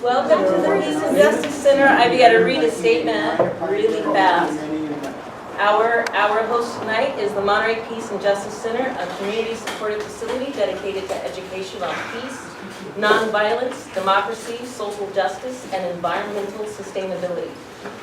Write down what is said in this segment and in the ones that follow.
Welcome to the Peace and Justice Center. I've got to read a statement really fast. Our host tonight is the Monterey Peace and Justice Center, a community-supported facility dedicated to education on peace, nonviolence, democracy, social justice, and environmental sustainability.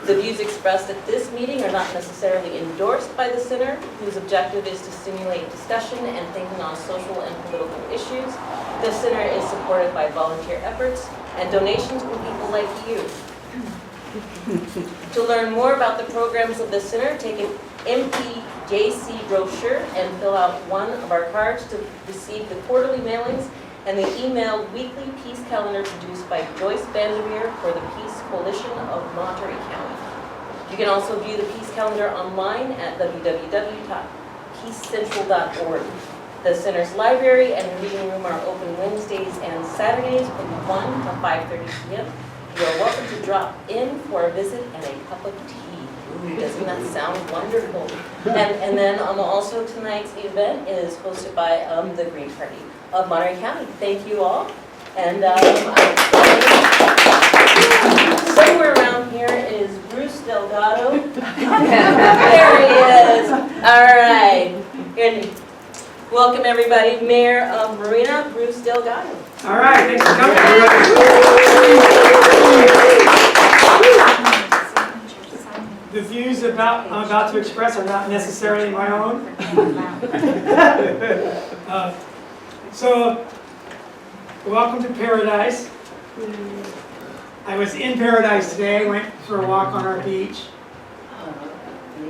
The views expressed at this meeting are not necessarily endorsed by the center, whose objective is to stimulate discussion and thinking on social and political issues. The center is supported by volunteer efforts and donations from people like you. To learn more about the programs of the center, take an MPJC brochure and fill out one of our cards to receive the quarterly mailings and the emailed weekly peace calendar produced by Joyce Vandermeer for the Peace Coalition of Monterey County. You can also view the peace calendar online at www.peacecentral.org. The center's library and reading room are open Wednesdays and Saturdays from 1 to 5:30 p.m. You are welcome to drop in for a visit and a cup of tea. Ooh, doesn't that sound wonderful? And then also tonight's event is hosted by the Green Party of Monterey County. Thank you all. And somewhere around here is Bruce Delgado. There he is. All right. And welcome everybody, Mayor of Marina Bruce Delgado. All right, thanks for coming, everybody. The views I'm about to express are not necessarily my own. So, welcome to paradise. I was in paradise today, went for a walk on our beach,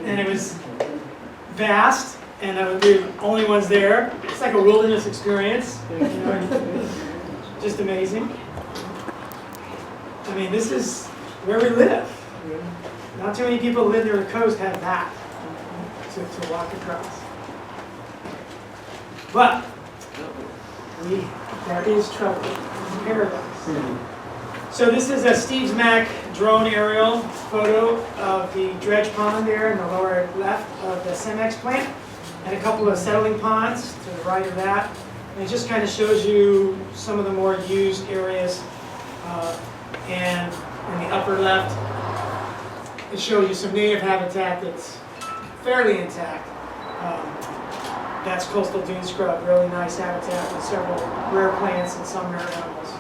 and it was vast, and I was the only ones there. It's like a wilderness experience, you know, just amazing. I mean, this is where we live. Not too many people who live near the coast have that to walk across. But there is trouble in paradise. So this is a Steve's Mac drone aerial photo of the dredge pond there in the lower left of the Cemex plant, and a couple of settling ponds to the right of that. And it just kind of shows you some of the more used areas. And in the upper left, it shows you some native habitat that's fairly intact. That's coastal dune scrub, really nice habitat with several rare plants and some rare animals.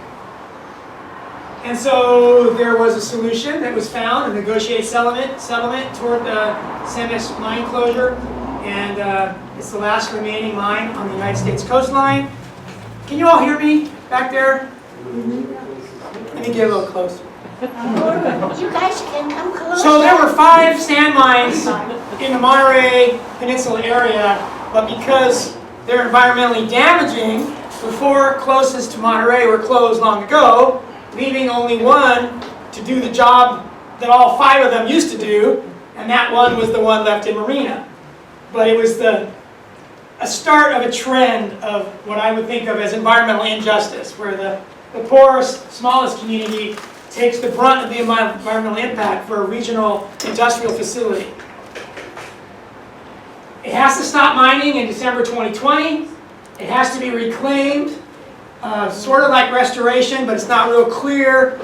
And so there was a solution that was found, a negotiated settlement toward the Cemex mine closure, and it's the last remaining mine on the United States coastline. Can you all hear me back there? Let me get a little closer. You guys can come closer. So there were 5 sand mines in the Monterey Peninsula area, but because they're environmentally damaging, the 4 closest to Monterey were closed long ago, leaving only one to do the job that all 5 of them used to do, and that one was the one left in Marina. But it was a start of a trend of what I would think of as environmental injustice, where the poorest, smallest community takes the brunt of the environmental impact for a regional industrial facility. It has to stop mining in December 2020. It has to be reclaimed, sort of like restoration, but it's not real clear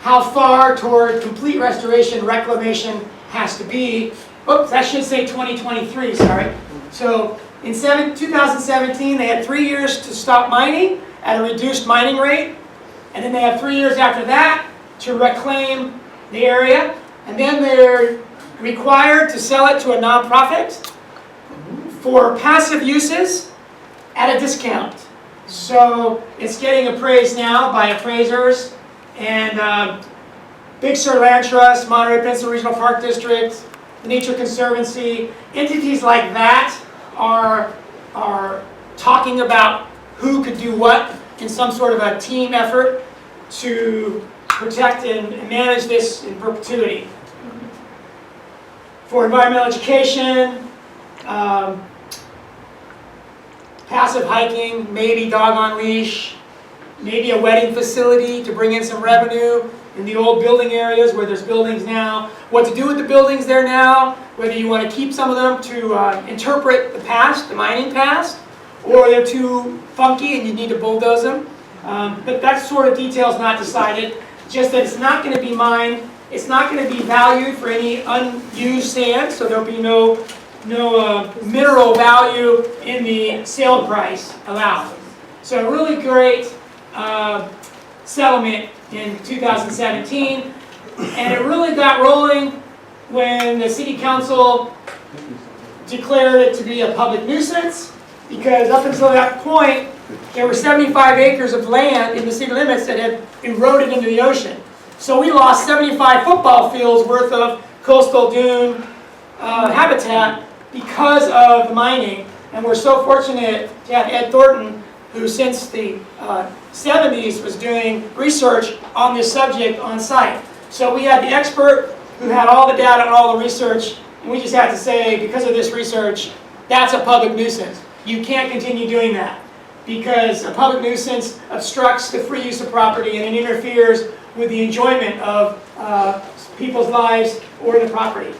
how far toward complete restoration reclamation has to be. Oops, that should say 2023, sorry. So in 2017, they had 3 years to stop mining at a reduced mining rate, and then they have 3 years after that to reclaim the area, and then they're required to sell it to a nonprofit for passive uses at a discount. So it's getting appraised now by appraisers, and Big Sur Land Trust, Monterey Peninsula Regional Park District, the Nature Conservancy, entities like that are talking about who could do what in some sort of a team effort to protect and manage this in perpetuity. For environmental education, passive hiking, maybe dog on leash, maybe a wedding facility to bring in some revenue in the old building areas where there's buildings now, what to do with the buildings there now, whether you want to keep some of them to interpret the past, the mining past, or they're too funky and you need to bulldoze them. But that sort of detail is not decided. just that it's not going to be mined, it's not going to be valued for any unused sand, so there'll be no mineral value in the sale price allowed. So a really great settlement in 2017, and it really got rolling when the city council declared it to be a public nuisance, because up until that point, there were 75 acres of land in the city limits that had eroded into the ocean. So we lost 75 football fields worth of coastal dune habitat because of the mining. And we're so fortunate to have Ed Thornton, who since the 70s was doing research on this subject on site. So we had the expert who had all the data and all the research, and we just had to say, because of this research, that's a public nuisance. You can't continue doing that, because a public nuisance obstructs the free use of property and it interferes with the enjoyment of people's lives or the property,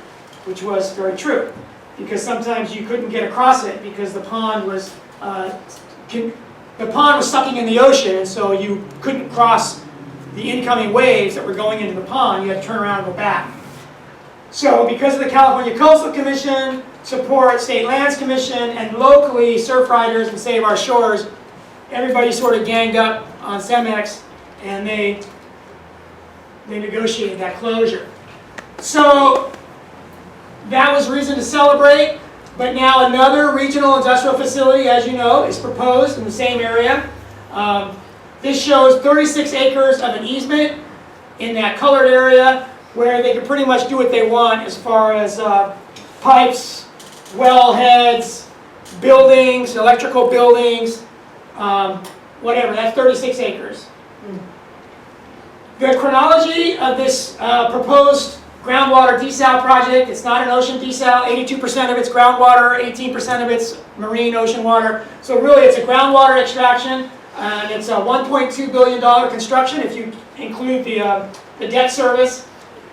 which was very true, because sometimes you couldn't get across it because the pond was sucking in the ocean, and so you couldn't cross the incoming waves that were going into the pond. You had to turn around and go back. So because of the California Coastal Commission support, State Lands Commission, and locally Surf Riders and Save Our Shores, everybody sort of ganged up on CEMEX, and they negotiated that closure. So that was reason to celebrate, but now another regional industrial facility, as you know, is proposed in the same area. This shows 36 acres of an easement in that colored area where they can pretty much do what they want as far as pipes, well heads, buildings, electrical buildings, whatever. That's 36 acres. The chronology of this proposed groundwater desal project, it's not an ocean desal. 82% of it's groundwater, 18% of it's marine ocean water. So really it's a groundwater extraction, and it's a $1.2 billion construction if you include the debt service.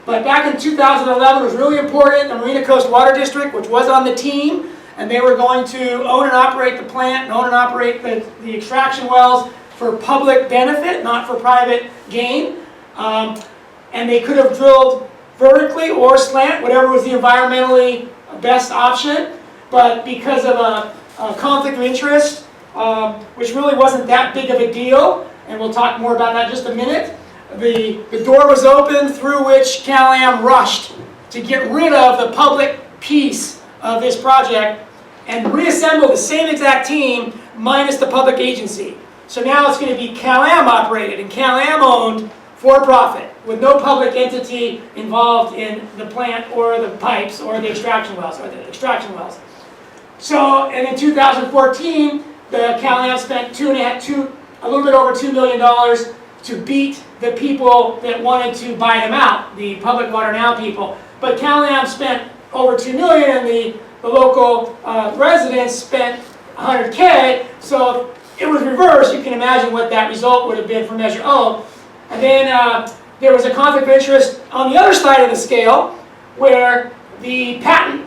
But back in 2011, it was really important. The Marina Coast Water District, which was on the team, and they were going to own and operate the plant and own and operate the extraction wells for public benefit, not for private gain. And they could have drilled vertically or slant, whatever was the environmentally best option. But because of a conflict of interest, which really wasn't that big of a deal, and we'll talk more about that in just a minute, the door was open through which CalAm rushed to get rid of the public piece of this project and reassemble the same exact team minus the public agency. So now it's going to be CalAm operated and CalAm owned for profit with no public entity involved in the plant or the pipes or the extraction wells So, and in 2014, the CalAm spent a little bit over $2 million to beat the people that wanted to buy them out, the Public Water Now people. But CalAm spent over $2 million, and the local residents spent $100K. So it was reversed. You can imagine what that result would have been for Measure O. And then there was a conflict of interest on the other side of the scale, where the patent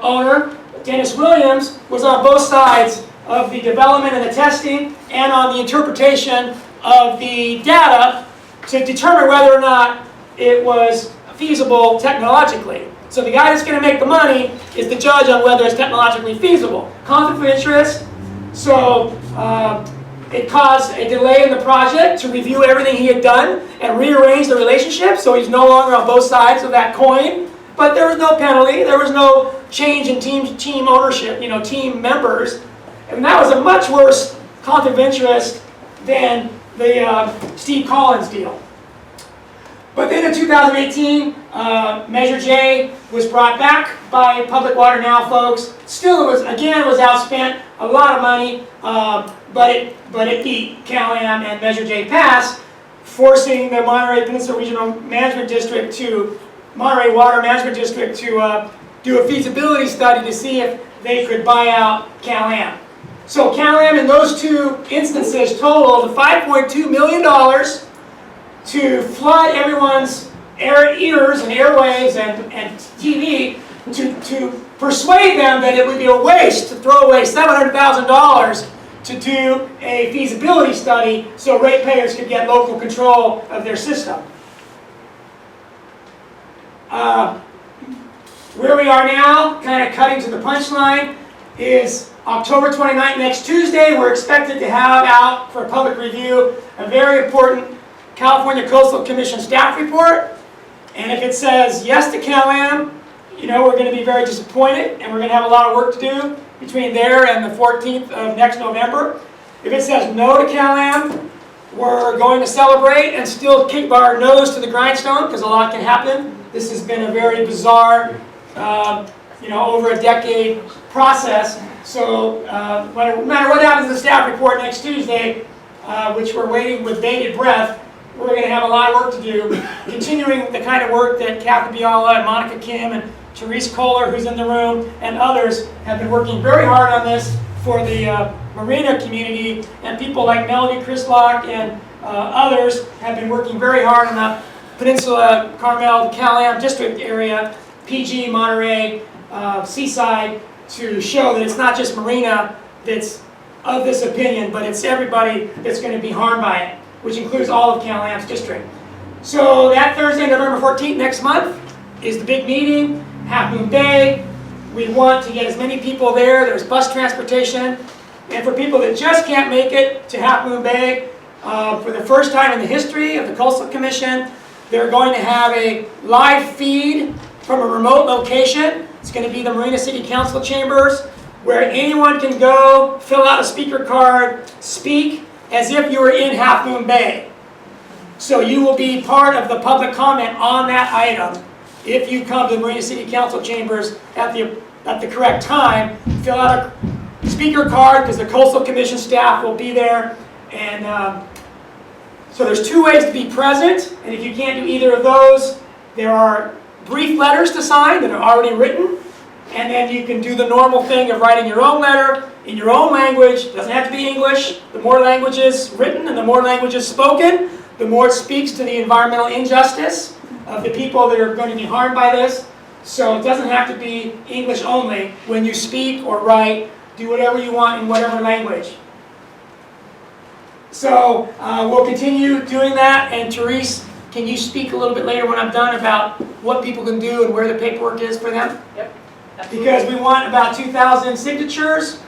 owner, Dennis Williams, was on both sides of the development and the testing and on the interpretation of the data to determine whether or not it was feasible technologically. So the guy that's going to make the money is the judge on whether it's technologically feasible. Conflict of interest, so it caused a delay in the project to review everything he had done and rearrange the relationship, so he's no longer on both sides of that coin. But there was no penalty, there was no change in team ownership, team members. And that was a much worse conflict of interest than the Steve Collins deal. But then in 2018, Measure J was brought back by Public Water Now folks. Still, it was outspent, a lot of money, but it beat CalAm and Measure J passed, forcing the Monterey Peninsula Regional Management District Monterey Water Management District to do a feasibility study to see if they could buy out CalAm. So CalAm in those two instances totaled $5.2 million to flood everyone's ears and airwaves and TV to persuade them that it would be a waste to throw away $700,000 to do a feasibility study so ratepayers could get local control of their system. Where we are now, kind of cutting to the punchline, is October 29th, next Tuesday. We're expected to have out for public review a very important California Coastal Commission staff report. And if it says yes to CalAm, you know we're going to be very disappointed, and we're going to have a lot of work to do between there and the 14th of next November. If it says no to CalAm, we're going to celebrate and still keep our nose to the grindstone, because a lot can happen. This has been a very bizarre, over a decade process. So no matter what happens to the staff report next Tuesday, which we're waiting with bated breath, we're going to have a lot of work to do, continuing the kind of work that Kathy Biala and Monica Kim and Therese Kohler, who's in the room, and others have been working very hard on this for the Marina community, and people like Melody Chrislock and others have been working very hard on the Peninsula, Carmel, CalAm district area, PG, Monterey, Seaside, to show that it's not just Marina that's of this opinion, but it's everybody that's going to be harmed by it, which includes all of CalAm's district. So that Thursday, November 14th, next month, is the big meeting, Half Moon Bay. We want to get as many people there. There's bus transportation. And for people that just can't make it to Half Moon Bay, for the first time in the history of the Coastal Commission, they're going to have a live feed from a remote location. It's going to be the Marina City Council chambers, where anyone can go, fill out a speaker card, speak as if you were in Half Moon Bay. So you will be part of the public comment on that item if you come to the Marina City Council chambers at the correct time. Fill out a speaker card, because the Coastal Commission staff will be there. And so there's two ways to be present, and if you can't do either of those, there are brief letters to sign that are already written, and then you can do the normal thing of writing your own letter in your own language. It doesn't have to be English. The more languages written and the more languages spoken, the more it speaks to the environmental injustice of the people that are going to be harmed by this. So it doesn't have to be English only. When you speak or write, do whatever you want in whatever language. So we'll continue doing that, and Therese, can you speak a little bit later when I'm done about what people can do and where the paperwork is for them? Yep. Absolutely. Because we want about 2,000 signatures,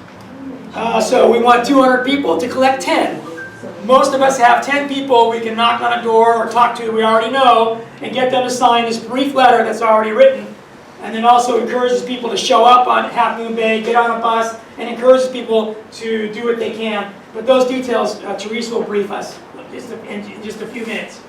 so we want 200 people to collect 10. Most of us have 10 people we can knock on a door or talk to we already know and get them to sign this brief letter that's already written, and then also encourages people to show up on Half Moon Bay, get on a bus, and encourages people to do what they can. But those details, Therese will brief us in just a few minutes.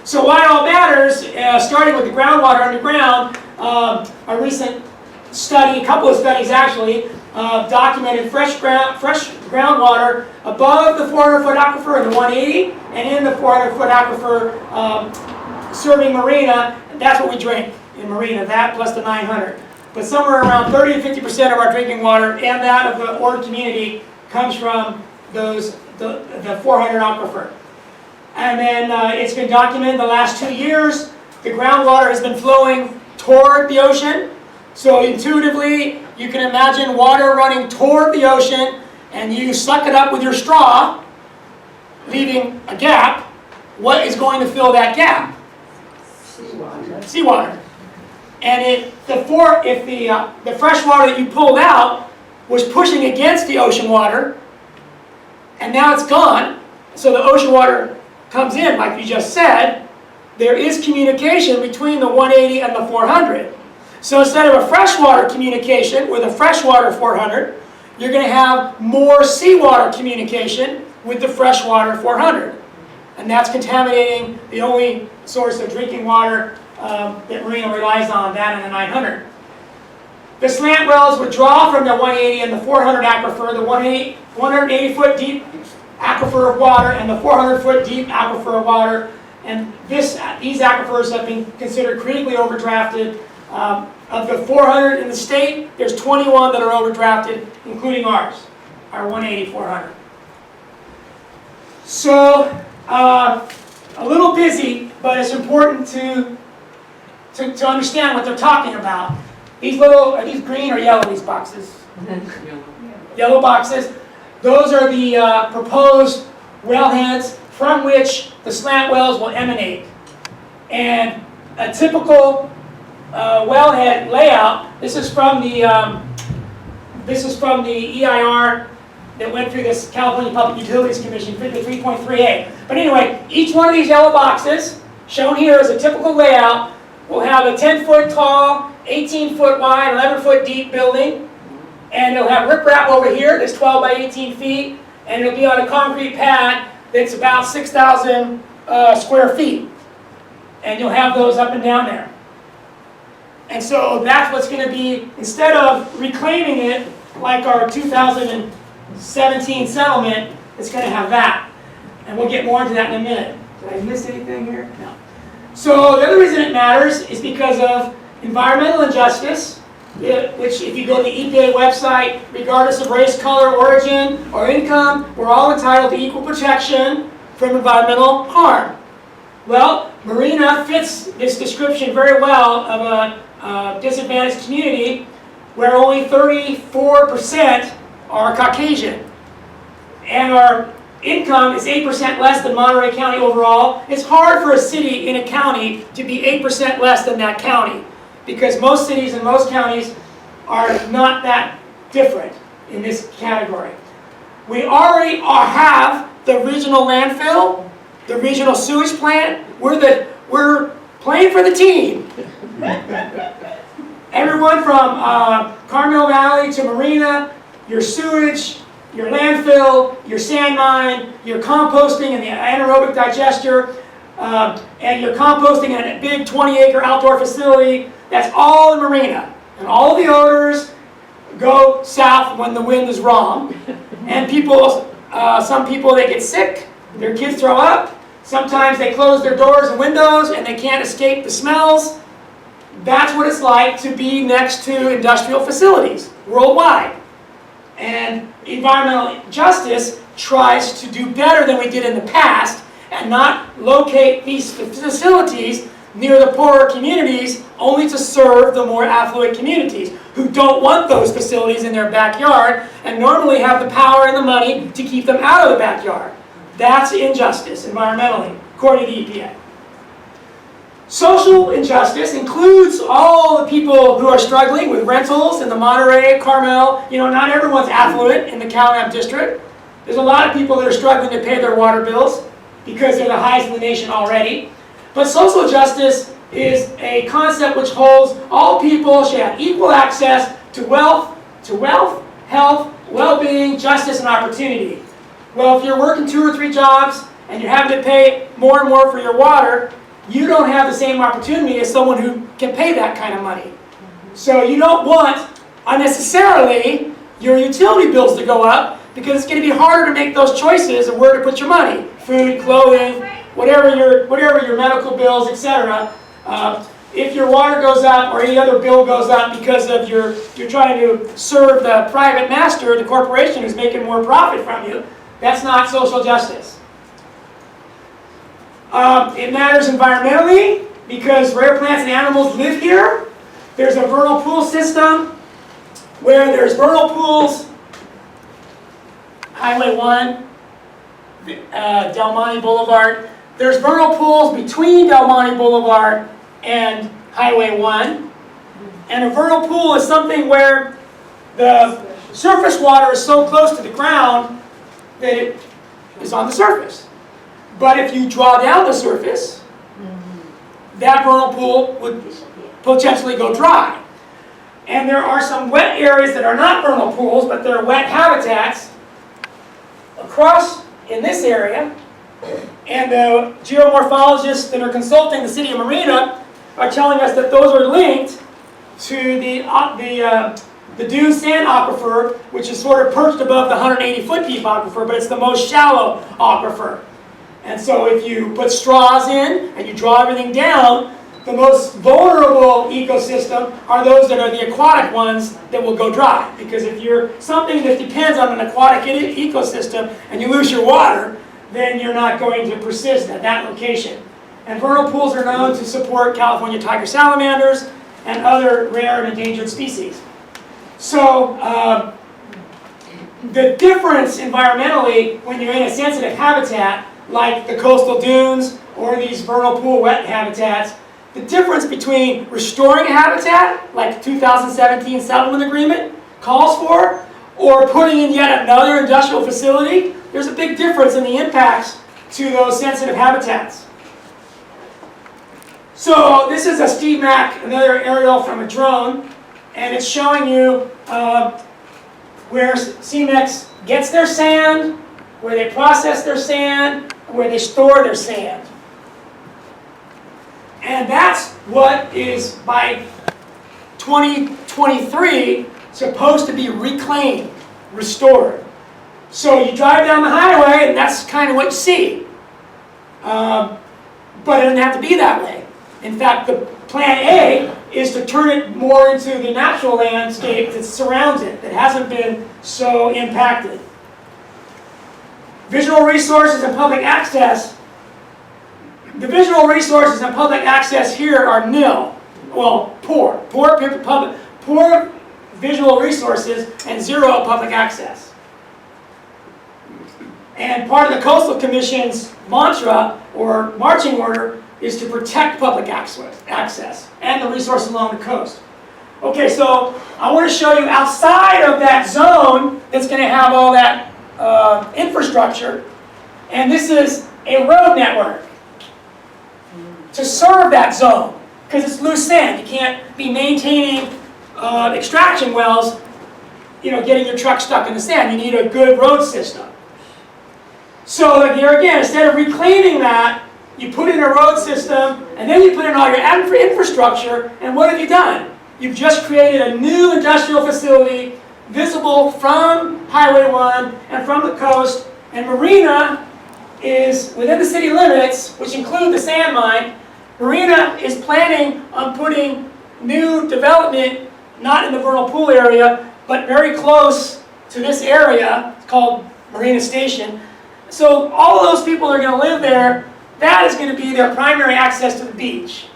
So why it all matters, starting with the groundwater underground, a recent study, a couple of studies actually, documented fresh groundwater above the 400-foot aquifer in the 180, and in the 400-foot aquifer serving Marina. That's what we drink in Marina, that plus the 900. But somewhere around 30 to 50% of our drinking water and that of the Ord community comes from the 400 aquifer. And then it's been documented the last 2 years, the groundwater has been flowing toward the ocean. So intuitively, you can imagine water running toward the ocean, and you suck it up with your straw, leaving a gap. What is going to fill that gap? Seawater. Seawater. And if the fresh water that you pulled out was pushing against the ocean water, and now it's gone, so the ocean water comes in, like you just said, there is communication between the 180 and the 400. So instead of a freshwater communication with a freshwater 400, you're going to have more seawater communication with the freshwater 400. And that's contaminating the only source of drinking water that Marina relies on, that and the 900. The slant wells would draw from the 180 and the 400 aquifer, the 180-foot deep aquifer of water and the 400-foot deep aquifer of water. And these aquifers have been considered critically overdrafted. Of the 400 in the state, there's 21 that are overdrafted, including ours, our 180 400. So, a little busy, but it's important to understand what they're talking about. These are these green or yellow, these boxes? Yellow boxes. Those are the proposed wellheads from which the slant wells will emanate. And a typical wellhead layout. This is from the EIR that went through this California Public Utilities Commission, 53.3A. But anyway, each one of these yellow boxes, shown here as a typical layout, will have a 10-foot tall, 18-foot wide, 11-foot deep building. And it'll have riprap over here that's 12 by 18 feet. And it'll be on a concrete pad that's about 6,000 square feet. And you'll have those up and down there. And so that's what's going to be, instead of reclaiming it like our 2017 settlement, it's going to have that. And we'll get more into that in a minute. Did I miss anything here? No. So the other reason it matters is because of environmental injustice, which if you go to the EPA website, regardless of race, color, origin, or income, we're all entitled to equal protection from environmental harm. Well, Marina fits this description very well of a disadvantaged community where only 34% are Caucasian. And our income is 8% less than Monterey County overall. It's hard for a city in a county to be 8% less than that county, because most cities and most counties are not that different in this category. We already have the regional landfill, the regional sewage plant. We're playing for the team. Everyone from Carmel Valley to Marina, your sewage, your landfill, your sand mine, your composting and the anaerobic digester, and your composting in a big 20-acre outdoor facility, that's all in Marina. And all the odors go south when the wind is wrong. And people, some people, they get sick, their kids throw up, sometimes they close their doors and windows and they can't escape the smells. That's what it's like to be next to industrial facilities worldwide. And environmental justice tries to do better than we did in the past and not locate these facilities near the poorer communities only to serve the more affluent communities who don't want those facilities in their backyard and normally have the power and the money to keep them out of the backyard. That's injustice environmentally, according to the EPA. Social injustice includes all the people who are struggling with rentals in the Monterey, Carmel. You know, not everyone's affluent in the CalAm district. There's a lot of people that are struggling to pay their water bills because they're the highest in the nation already. But social justice is a concept which holds all people should have equal access to wealth, health, well-being, justice, and opportunity. Well, if you're working 2 or 3 jobs and you're having to pay more and more for your water, you don't have the same opportunity as someone who can pay that kind of money. So you don't want unnecessarily your utility bills to go up because it's going to be harder to make those choices of where to put your money. Food, clothing, whatever your medical bills, etc. If your water goes up or any other bill goes up because of you're trying to serve the private master, the corporation who's making more profit from you, that's not social justice. It matters environmentally because rare plants and animals live here. There's a vernal pool system where there's vernal pools, Highway 1, Del Monte Boulevard. There's vernal pools between Del Monte Boulevard and Highway 1. And a vernal pool is something where the surface water is so close to the ground that it is on the surface. But if you draw down the surface, that vernal pool would potentially go dry. And there are some wet areas that are not vernal pools, but they're wet habitats across in this area. And the geomorphologists that are consulting the city of Marina are telling us that those are linked to the dune sand aquifer, which is sort of perched above the 180-foot deep aquifer, but it's the most shallow aquifer. And so if you put straws in and you draw everything down, the most vulnerable ecosystem are those that are the aquatic ones that will go dry. Because if you're something that depends on an aquatic ecosystem and you lose your water, then you're not going to persist at that location. And vernal pools are known to support California tiger salamanders and other rare and endangered species. So the difference environmentally when you're in a sensitive habitat like the coastal dunes or these vernal pool wet habitats the difference between restoring a habitat, like the 2017 settlement agreement calls for, or putting in yet another industrial facility, there's a big difference in the impacts to those sensitive habitats. So this is a Steve Mack, another aerial from a drone, and it's showing you where CEMEX gets their sand, where they process their sand, where they store their sand. And that's what is, by 2023, supposed to be reclaimed, restored. So you drive down the highway, and that's kind of what you see. But it doesn't have to be that way. In fact, the plan A is to turn it more into the natural landscape that surrounds it, that hasn't been so impacted. Visual resources and public access. The visual resources and public access here are nil. Well, poor visual resources and zero public access. And part of the Coastal Commission's mantra or marching order is to protect public access and the resources along the coast. Okay, so I want to show you outside of that zone that's going to have all that infrastructure, and this is a road network to serve that zone, because it's loose sand. You can't be maintaining extraction wells, getting your truck stuck in the sand. You need a good road system. So here again, instead of reclaiming that, you put in a road system, and then you put in all your infrastructure, and what have you done? You've just created a new industrial facility visible from Highway 1 and from the coast, and Marina is within the city limits, which include the sand mine. Marina is planning on putting new development, not in the Vernal Pool area, but very close to this area. It's called Marina Station. So all of those people are going to live there. That is going to be their primary access to the beach,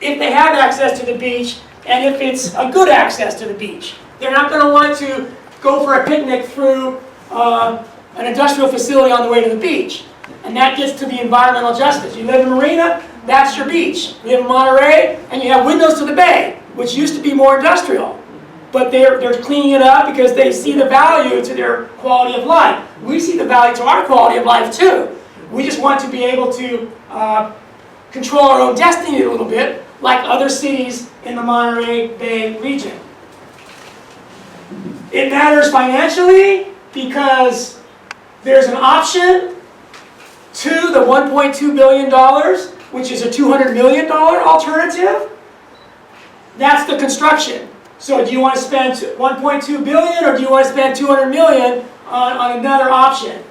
if they have access to the beach, and if it's a good access to the beach. They're not going to want to go for a picnic through an industrial facility on the way to the beach. And that gets to the environmental justice. You live in Marina, that's your beach. You live in Monterey, and you have windows to the bay, which used to be more industrial. But they're cleaning it up because they see the value to their quality of life. We see the value to our quality of life too. We just want to be able to control our own destiny a little bit, like other cities in the Monterey Bay region. It matters financially because there's an option to the $1.2 billion, which is a $200 million alternative. That's the construction. So do you want to spend $1.2 billion or do you want to spend $200 million on another option?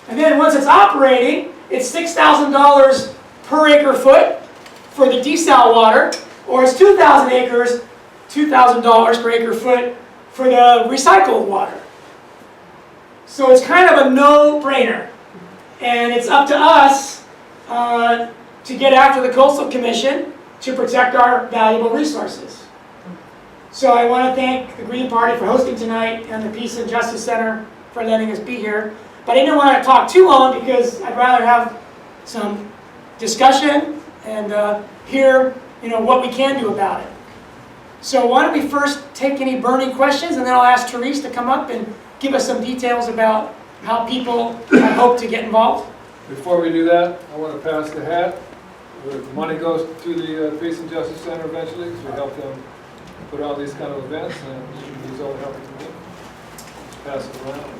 And then once it's operating, it's $6,000 per acre foot for the desal water, or it's 2,000 acres, $2,000 per acre foot for the recycled water. So it's kind of a no-brainer. And it's up to us to get after the Coastal Commission to protect our valuable resources. So I want to thank the Green Party for hosting tonight and the Peace and Justice Center for letting us be here. But I didn't want to talk too long because I'd rather have some discussion and hear what we can do about it. So why don't we first take any burning questions, and then I'll ask Therese to come up and give us some details about how people hope to get involved. Before we do that, I want to pass the hat. The money goes to the Peace and Justice Center eventually, so we help them put on these kind of events, and use all the help we can. Just pass it around.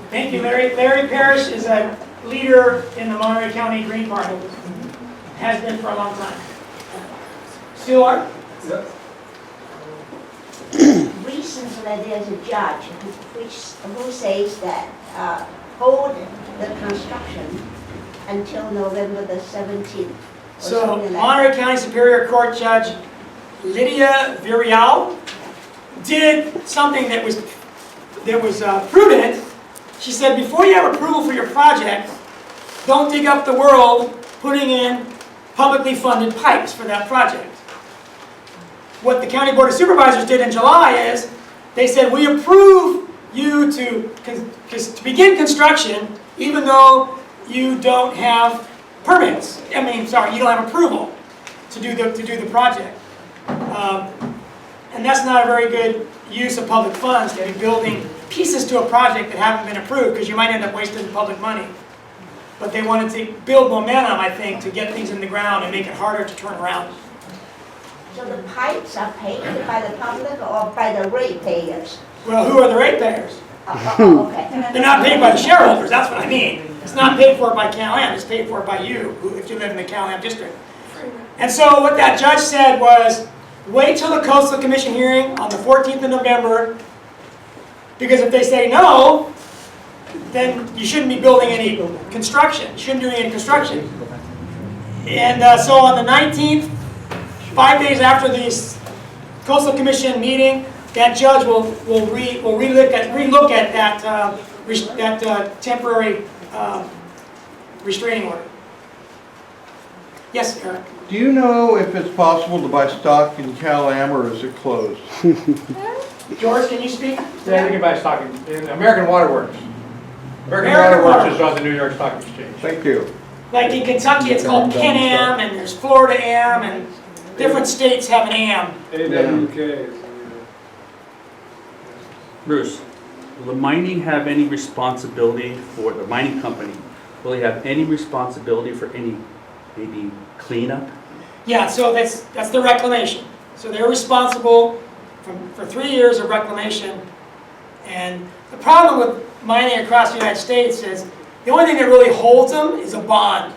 Thank you, Larry. Larry Parrish is a leader in the Monterey County Green Party. Has been for a long time. Still are? Yeah. Recently, there's a judge who says that hold the construction until November the 17th. So, Monterey County Superior Court Judge Lydia Virial did something that was prudent. She said, before you have approval for your project, don't dig up the world putting in publicly funded pipes for that project. What the County Board of Supervisors did in July is, they said, we approve you to begin construction even though you don't have permits. You don't have approval. to do the project. And that's not a very good use of public funds, to be building pieces to a project that haven't been approved, because you might end up wasting public money. But they wanted to build momentum, I think, to get things in the ground and make it harder to turn around. So the pipes are paid by the public or by the ratepayers? Well, who are the ratepayers? Okay. They're not paid by the shareholders, that's what I mean. It's not paid for by CalAm, it's paid for by you, if you live in the CalAm district. And so what that judge said was, wait till the Coastal Commission hearing on the 14th of November, because if they say no, then you shouldn't be building any construction, you shouldn't do any construction. And so on the 19th, 5 days after the Coastal Commission meeting, that judge will relook at that temporary restraining order. Yes, Eric? Do you know if it's possible to buy stock in CalAm, or is it closed? George, can you speak? Yeah, you can buy stock in American Water Works. American Water Water Works. Works is on the New York Stock Exchange. Thank you. Like in Kentucky, it's called Can-Am, and there's Florida Am, and different states have an Am. AWK is. Bruce, will the mining have any responsibility for, the mining company, will they have any responsibility for any, maybe cleanup? Yeah, so that's the reclamation. So they're responsible for 3 years of reclamation. And the problem with mining across the United States is the only thing that really holds them is a bond.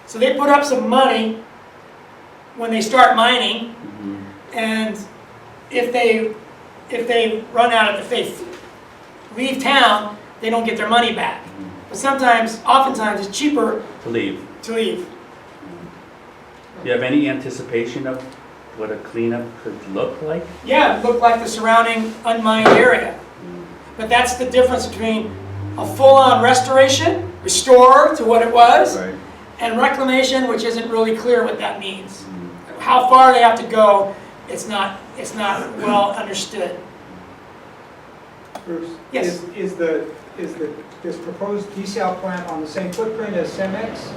So they put up some money when they start mining, and if they run out of, if they leave town, they don't get their money back. But oftentimes it's cheaper To leave. to leave. Do you have any anticipation of what a cleanup could look like? Yeah, it looked like the surrounding unmined area. But that's the difference between a full-on restoration, restore to what it was, Right. and reclamation, which isn't really clear what that means. How far they have to go, it's not well understood. Bruce? Yes. Is this proposed desal plant on the same footprint as Cemex?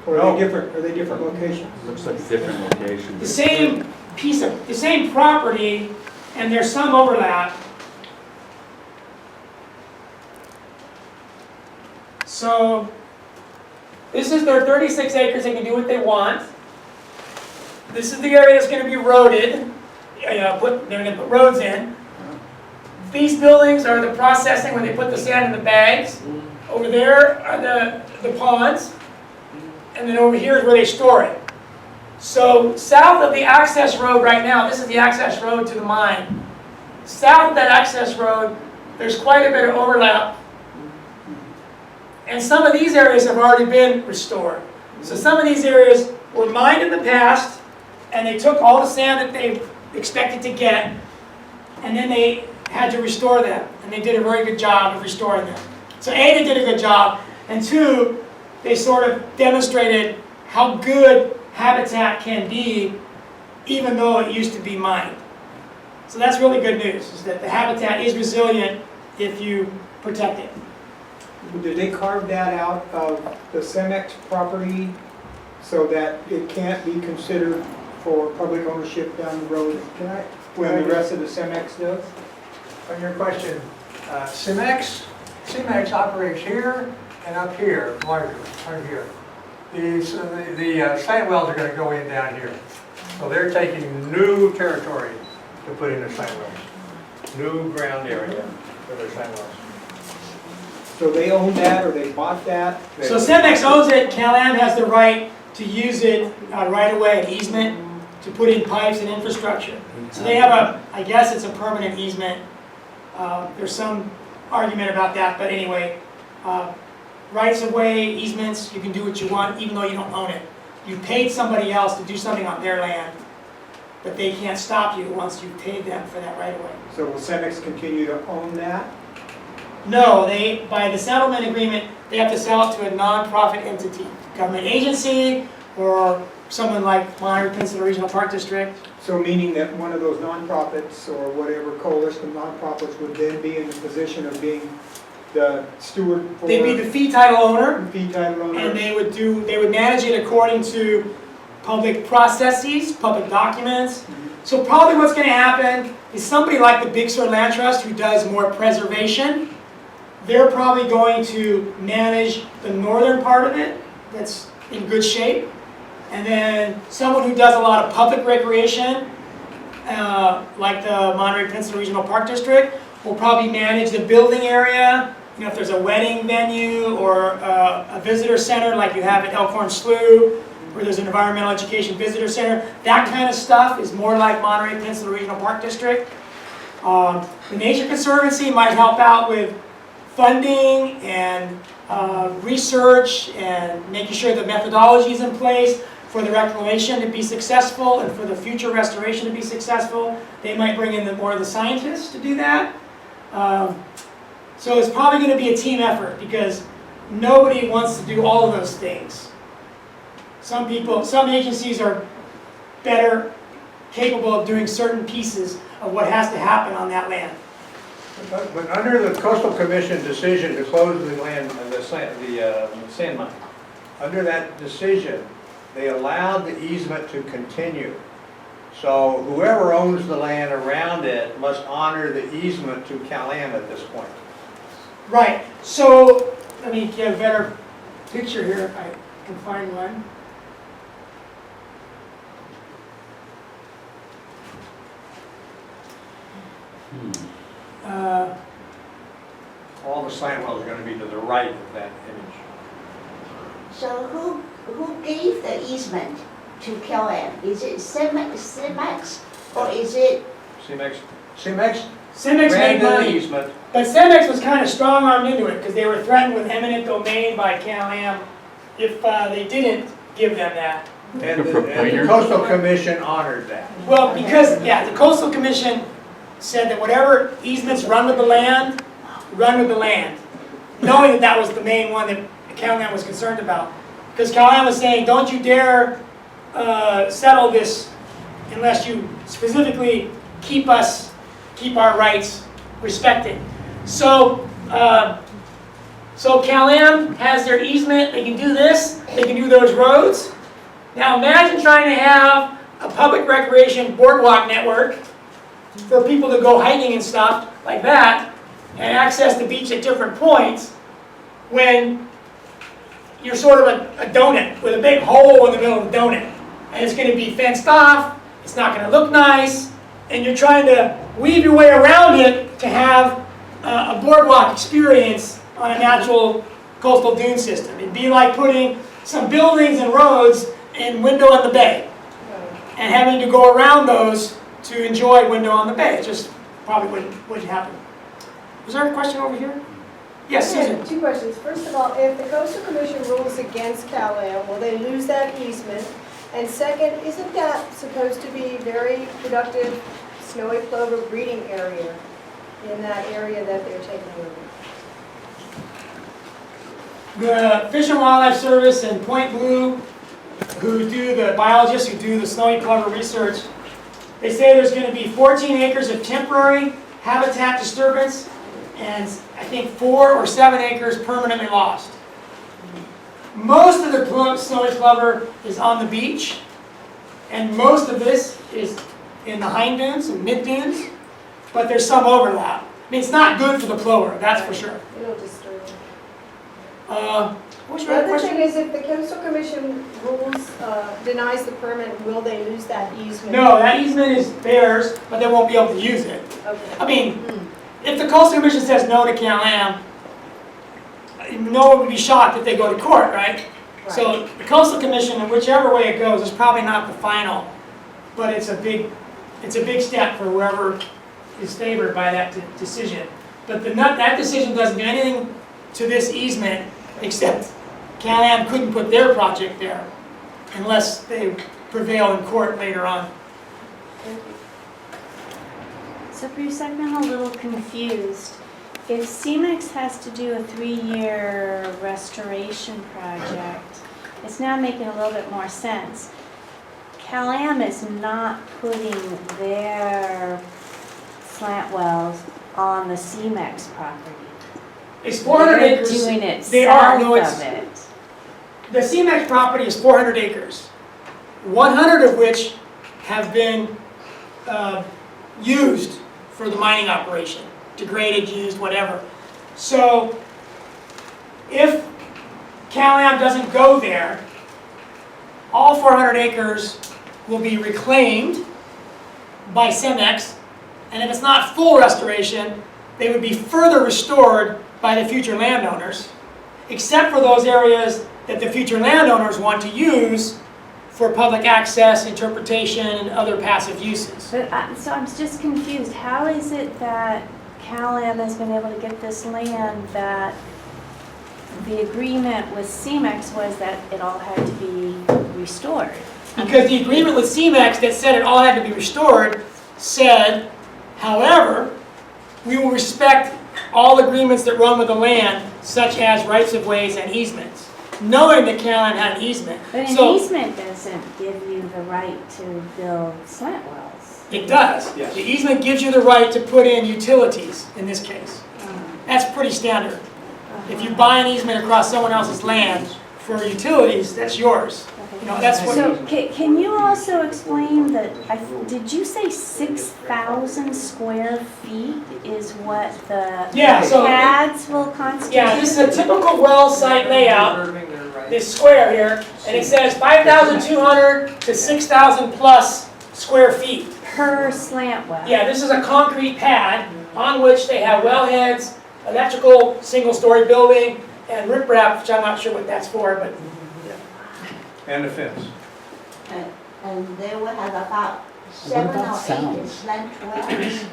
Or No. are they different locations? Looks like different locations. The same the same property, and there's some overlap. So, this is their 36 acres, they can do what they want. This is the area that's going to be roaded. They're going to put roads in. These buildings are the processing when they put the sand in the bags. Over there are the ponds. And then over here is where they store it. So south of the access road right now, this is the access road to the mine. South of that access road, there's quite a bit of overlap. And some of these areas have already been restored. So some of these areas were mined in the past, and they took all the sand that they expected to get, and then they had to restore them. And they did a very good job of restoring them. So A, they did a good job, and two, they sort of demonstrated how good habitat can be, even though it used to be mined. So that's really good news, is that the habitat is resilient if you protect it. Did they carve that out of the Cemex property so that it can't be considered for public ownership down the road? When the rest of the Cemex does? On your question, Cemex operates here and up here, larger, right here. The sand wells are going to go in down here. So they're taking new territory to put in the sand wells. New ground area for their sand wells. So they own that, or they bought that? So Cemex owns it, CalAm has the right to use it right away, an easement, to put in pipes and infrastructure. So they have I guess it's a permanent easement. There's some argument about that, but anyway, rights of way, easements, you can do what you want even though you don't own it. You paid somebody else to do something on their land, but they can't stop you once you've paid them for that right of way. So will Cemex continue to own that? No, by the settlement agreement, they have to sell it to a non-profit entity, government agency, or someone like Monterey Peninsula Regional Park District. So meaning that one of those nonprofits or whatever coalition of nonprofits would then be in the position of being the steward for... They'd be the fee title owner, fee title owner? and they would manage it according to public processes, public documents. So probably what's gonna happen is somebody like the Big Sur Land Trust who does more preservation, they're probably going to manage the northern part of it that's in good shape. And then someone who does a lot of public recreation, like the Monterey Peninsula Regional Park District, will probably manage the building area. You know, if there's a wedding venue or a visitor center like you have at Elkhorn Slough, where there's an environmental education visitor center, that kind of stuff is more like Monterey Peninsula Regional Park District. The Nature Conservancy might help out with funding and research and making sure the methodology is in place for the reclamation to be successful and for the future restoration to be successful. They might bring in more of the scientists to do that. So it's probably going to be a team effort because nobody wants to do all of those things. Some agencies are better capable of doing certain pieces of what has to happen on that land. But under the Coastal Commission decision to close the land, the sand mine, under that decision, they allowed the easement to continue. So whoever owns the land around it must honor the easement to CalAm at this point. Right, so let me get a better picture here if I can find one. All the sand wells are going to be to the right of that image. So who gave the easement to CalAm? Is it CEMEX or is it? CEMEX CEMEX made granted the money, easement. but CEMEX was kind of strong-armed into it because they were threatened with eminent domain by CalAm if they didn't give them that. And the Coastal Commission honored that. Well, because, yeah, the Coastal Commission said that whatever easements run with the land, knowing that that was the main one that CalAm was concerned about. Because CalAm was saying, don't you dare settle this unless you specifically keep our rights respected. So, so CalAm has their easement, they can do this, they can do those roads. Now imagine trying to have a public recreation boardwalk network for people to go hiking and stuff like that and access the beach at different points when you're sort of a donut with a big hole in the middle of the donut. And it's going to be fenced off, it's not going to look nice, and you're trying to weave your way around it to have a boardwalk experience on a natural coastal dune system. It'd be like putting some buildings and roads in Window on the Bay and having to go around those to enjoy Window on the Bay. It just probably wouldn't happen. Was there a question over here? Yes, Susan. Two questions. First of all, if the Coastal Commission rules against CalAm, will they lose that easement? And second, isn't that supposed to be very productive snowy plover breeding area in that area that they're taking over? The Fish and Wildlife Service and Point Blue, who do the biologists who do the snowy plover research, they say there's going to be 14 acres of temporary habitat disturbance and I think 4 or 7 acres permanently lost. Most of the snowy plover is on the beach, and most of this is in the hind dunes and mid dunes, but there's some overlap. I mean, it's not good for the plover, that's for sure. It'll disturb. What's The your other question? thing is, if the Coastal Commission rules, denies the permit, will they lose that easement? No, that easement is theirs, but they won't be able to use it. Okay. I mean, if the Coastal Commission says no to CalAm, no one would be shocked if they go to court, right? So the Coastal Commission, in whichever way it goes, is probably not the final, but it's a big step for whoever is favored by that decision. But that decision doesn't do anything to this easement except CalAm couldn't put their project there unless they prevail in court later on. So Bruce, I've been a little confused. If CEMEX has to do a 3-year restoration project, it's now making a little bit more sense. CalAm is not putting their slant wells on the CEMEX property. It's 400 They're acres. doing it They are, south no, it's, of it. the CEMEX property is 400 acres. 100 of which have been used for the mining operation, degraded, used, whatever. So if CalAm doesn't go there, all 400 acres will be reclaimed by CEMEX, and if it's not full restoration, they would be further restored by the future landowners, except for those areas that the future landowners want to use for public access, interpretation, and other passive uses. But, so I'm just confused. How is it that CalAm has been able to get this land that the agreement with CEMEX was that it all had to be restored? Because the agreement with CEMEX that said it all had to be restored said, however, we will respect all agreements that run with the land, such as rights-of-ways and easements, knowing that CalAm had an easement. But an So easement doesn't give you the right to build slant wells. it does. The easement gives you the right to put in utilities, in this case. That's pretty standard. If you buy an easement across someone else's land for utilities, that's yours. You know, that's what. So can you also explain that, did you say 6,000 square feet is what the pads will constitute? Yeah, this is a typical well site layout, this square here, and it says 5,200 to 6,000 plus square feet. Per slant well? Yeah, this is a concrete pad on which they have wellheads, electrical single-story building, and riprap, which I'm not sure what that's for, but. And a fence. And they will have about 7 or 8 slant wells.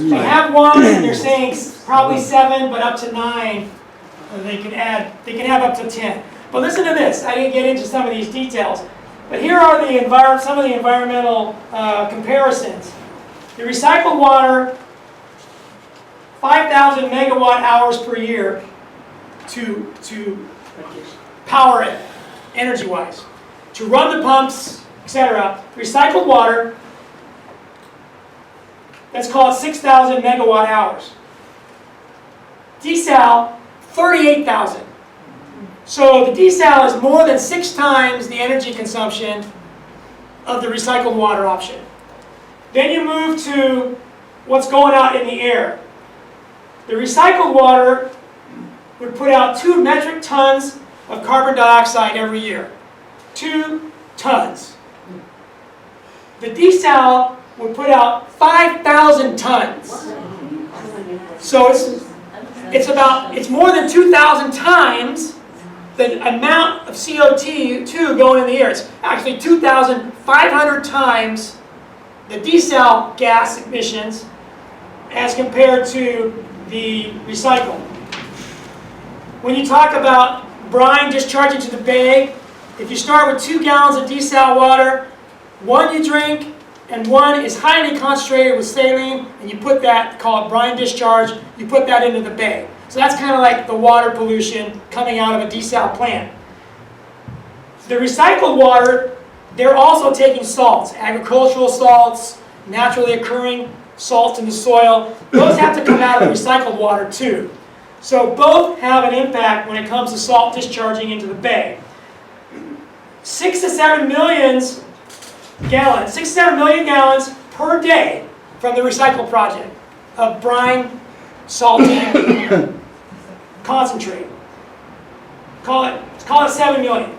They have one, and they're saying probably 7, but up to 9. They can have up to 10. But listen to this, I didn't get into some of these details. But here are some of the environmental comparisons. The recycled water, 5,000 megawatt hours per year to power it, energy-wise. To run the pumps, etc. Recycled water, let's call it 6,000 megawatt hours. Desal, 38,000. So the desal is more than 6 times the energy consumption of the recycled water option. Then you move to what's going out in the air. The recycled water would put out 2 metric tons of carbon dioxide every year. 2 tons. The desal would put out 5,000 tons. So it's more than 2,000 times the amount of CO2 going in the air. It's actually 2,500 times the desal gas emissions as compared to the recycle. When you talk about brine discharging to the bay, if you start with 2 gallons of desal water, 1 you drink, and 1 is highly concentrated with saline, and you put that, call it brine discharge, you put that into the bay. So that's kind of like the water pollution coming out of a desal plant. The recycled water, they're also taking salts, agricultural salts, naturally occurring salts in the soil. Those have to come out of the recycled water too. So both have an impact when it comes to salt discharging into the bay. 6 to 7 million gallons per day from the recycle project of brine salty concentrate. Call it 7 million.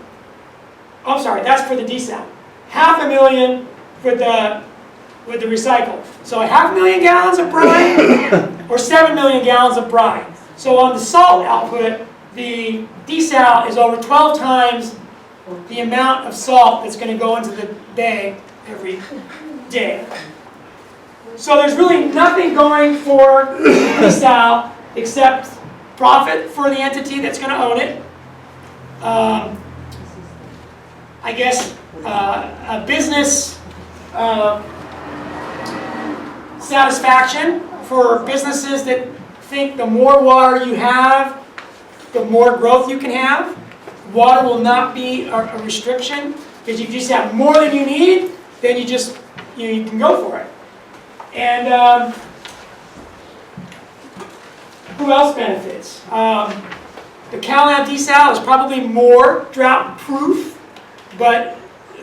I'm sorry, that's for the desal. 500,000 with the recycle. So 500,000 gallons of brine or 7 million gallons of brine. So on the salt output, the desal is over 12 times the amount of salt that's going to go into the bay every day. So there's really nothing going for desal except profit for the entity that's going to own it. I guess a business satisfaction for businesses that think the more water you have, the more growth you can have. Water will not be a restriction, because if you just have more than you need, then you can go for it. And who else benefits? The CalAm Desal is probably more drought proof, but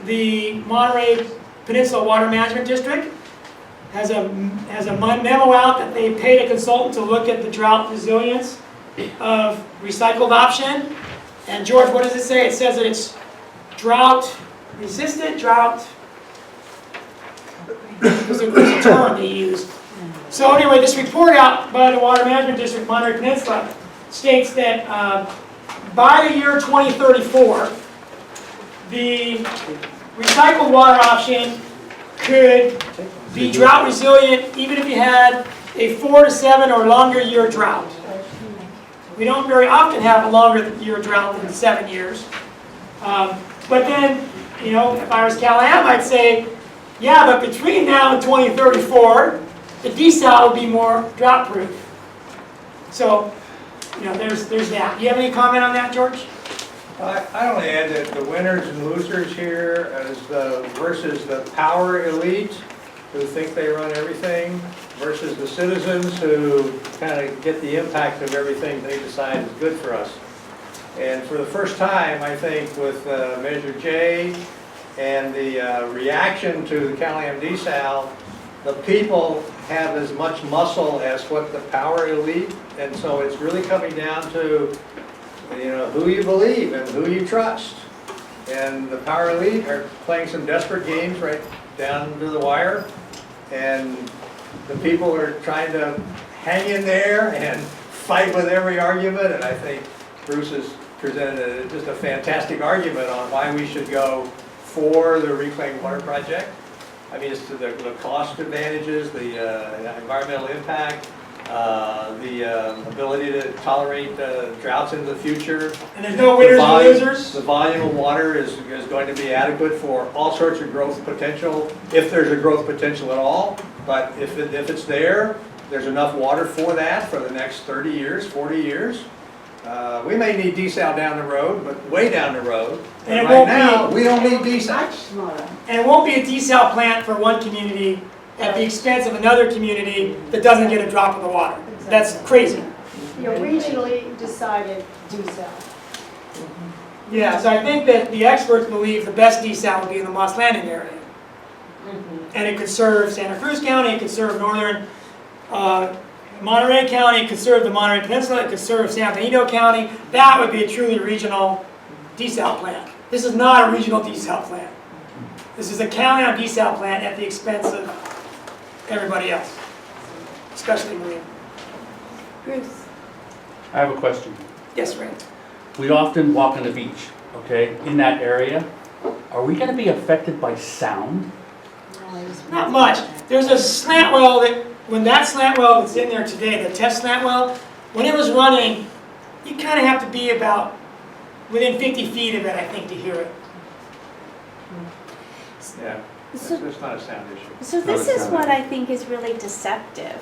the Monterey Peninsula Water Management District has a memo out that they paid a consultant to look at the drought resilience of recycled option. And George, what does it say? It says that it's drought resistant, drought, there's a term they used. So anyway, this report out by the Water Management District, Monterey Peninsula, states that by the year 2034, the recycled water option could be drought resilient even if you had a 4 to 7 or longer year drought. We don't very often have a longer year drought than 7 years. But then, you know, if I was CalAm, I'd say, yeah, but between now and 2034, the desal will be more drought proof. So, you know, there's that. Do you have any comment on that, George? I only add that the winners and losers here versus the power elite who think they run everything versus the citizens who kind of get the impact of everything they decide is good for us. And for the first time, I think, with Measure J and the reaction to the CalAm Desal, the people have as much muscle as what the power elite, and so it's really coming down to, you know, who you believe and who you trust. And the power elite are playing some desperate games right down to the wire, and the people are trying to hang in there and fight with every argument, and I think Bruce has presented just a fantastic argument on why we should go for the Reclaimed Water Project. I mean, it's the cost advantages, the environmental impact, the ability to tolerate droughts in the future. And there's no winners and losers? The volume of water is going to be adequate for all sorts of growth potential, if there's a growth potential at all. But if it's there, there's enough water for that for the next 30 years, 40 years. We may need desal down the road, but way down the road. And right now, we don't need desal. Much smaller. And it won't be a desal plant for one community at the expense of another community that doesn't get a drop of the water. That's crazy. Your regionally decided desal. Yeah, so I think that the experts believe the best desal would be in the Moss Landing area. And it could serve Santa Cruz County, it could serve northern Monterey County, it could serve the Monterey Peninsula, it could serve San Benito County. That would be a truly regional desal plant. This is not a regional desal plant. This is a CalAm desal plant at the expense of everybody else, especially Marina. Bruce? I have a question. Yes, Ray. We often walk on the beach, okay, in that area. Are we gonna be affected by sound? Not much. There's a slant well that, when that slant well that's in there today, the test slant well, when it was running, you kind of have to be about within 50 feet of it, I think, to hear it. Yeah, So- it's not a sound issue. So this is what I think is really deceptive.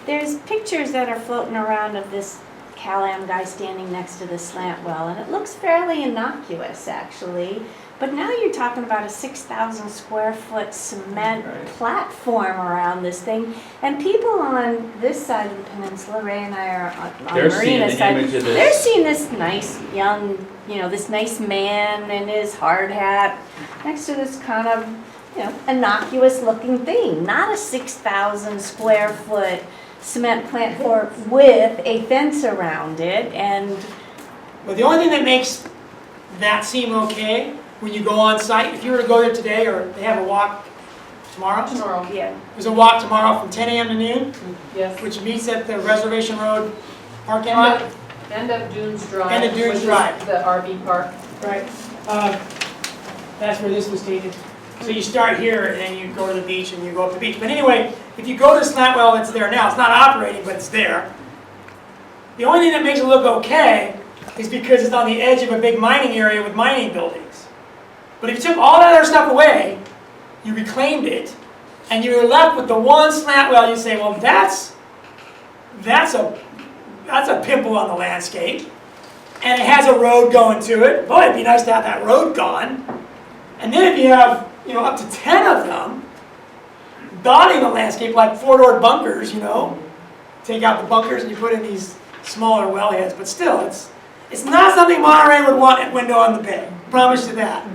There's pictures that are floating around of this CalAm guy standing next to the slant well, and it looks fairly innocuous, actually. But now you're talking about a 6,000 square foot cement platform around this thing, and people on this side of the peninsula, Ray and I are on They're seeing Marina's the side, image of they're this. seeing this nice young, you know, this nice man in his hard hat next to this kind of, you know, innocuous looking thing, not a 6,000 square foot cement platform with a fence around it. And But the only thing that makes that seem okay, when you go on site, if you were to go there today, or they have a walk tomorrow? Tomorrow. yeah, There's a walk tomorrow from 10 a.m. to noon, Yes. which meets at the Reservation Road parking lot. End of Dunes Drive. End of Dunes which is Drive. The RV park. Right. That's where this was taken. So you start here, and then you go to the beach, and you go up the beach. But anyway, if you go to the slant well that's there now, it's not operating, but it's there. The only thing that makes it look okay is because it's on the edge of a big mining area with mining buildings. But if you took all that other stuff away, you reclaimed it, and you were left with the one slant well, you say, well, that's a pimple on the landscape, and it has a road going to it. Boy, it'd be nice to have that road gone. And then if you have, you know, up to 10 of them dotting the landscape like four-door bunkers, you know, take out the bunkers and you put in these smaller wellheads, but still, it's not something Monterey would want at Window on the Bay. Promise you that.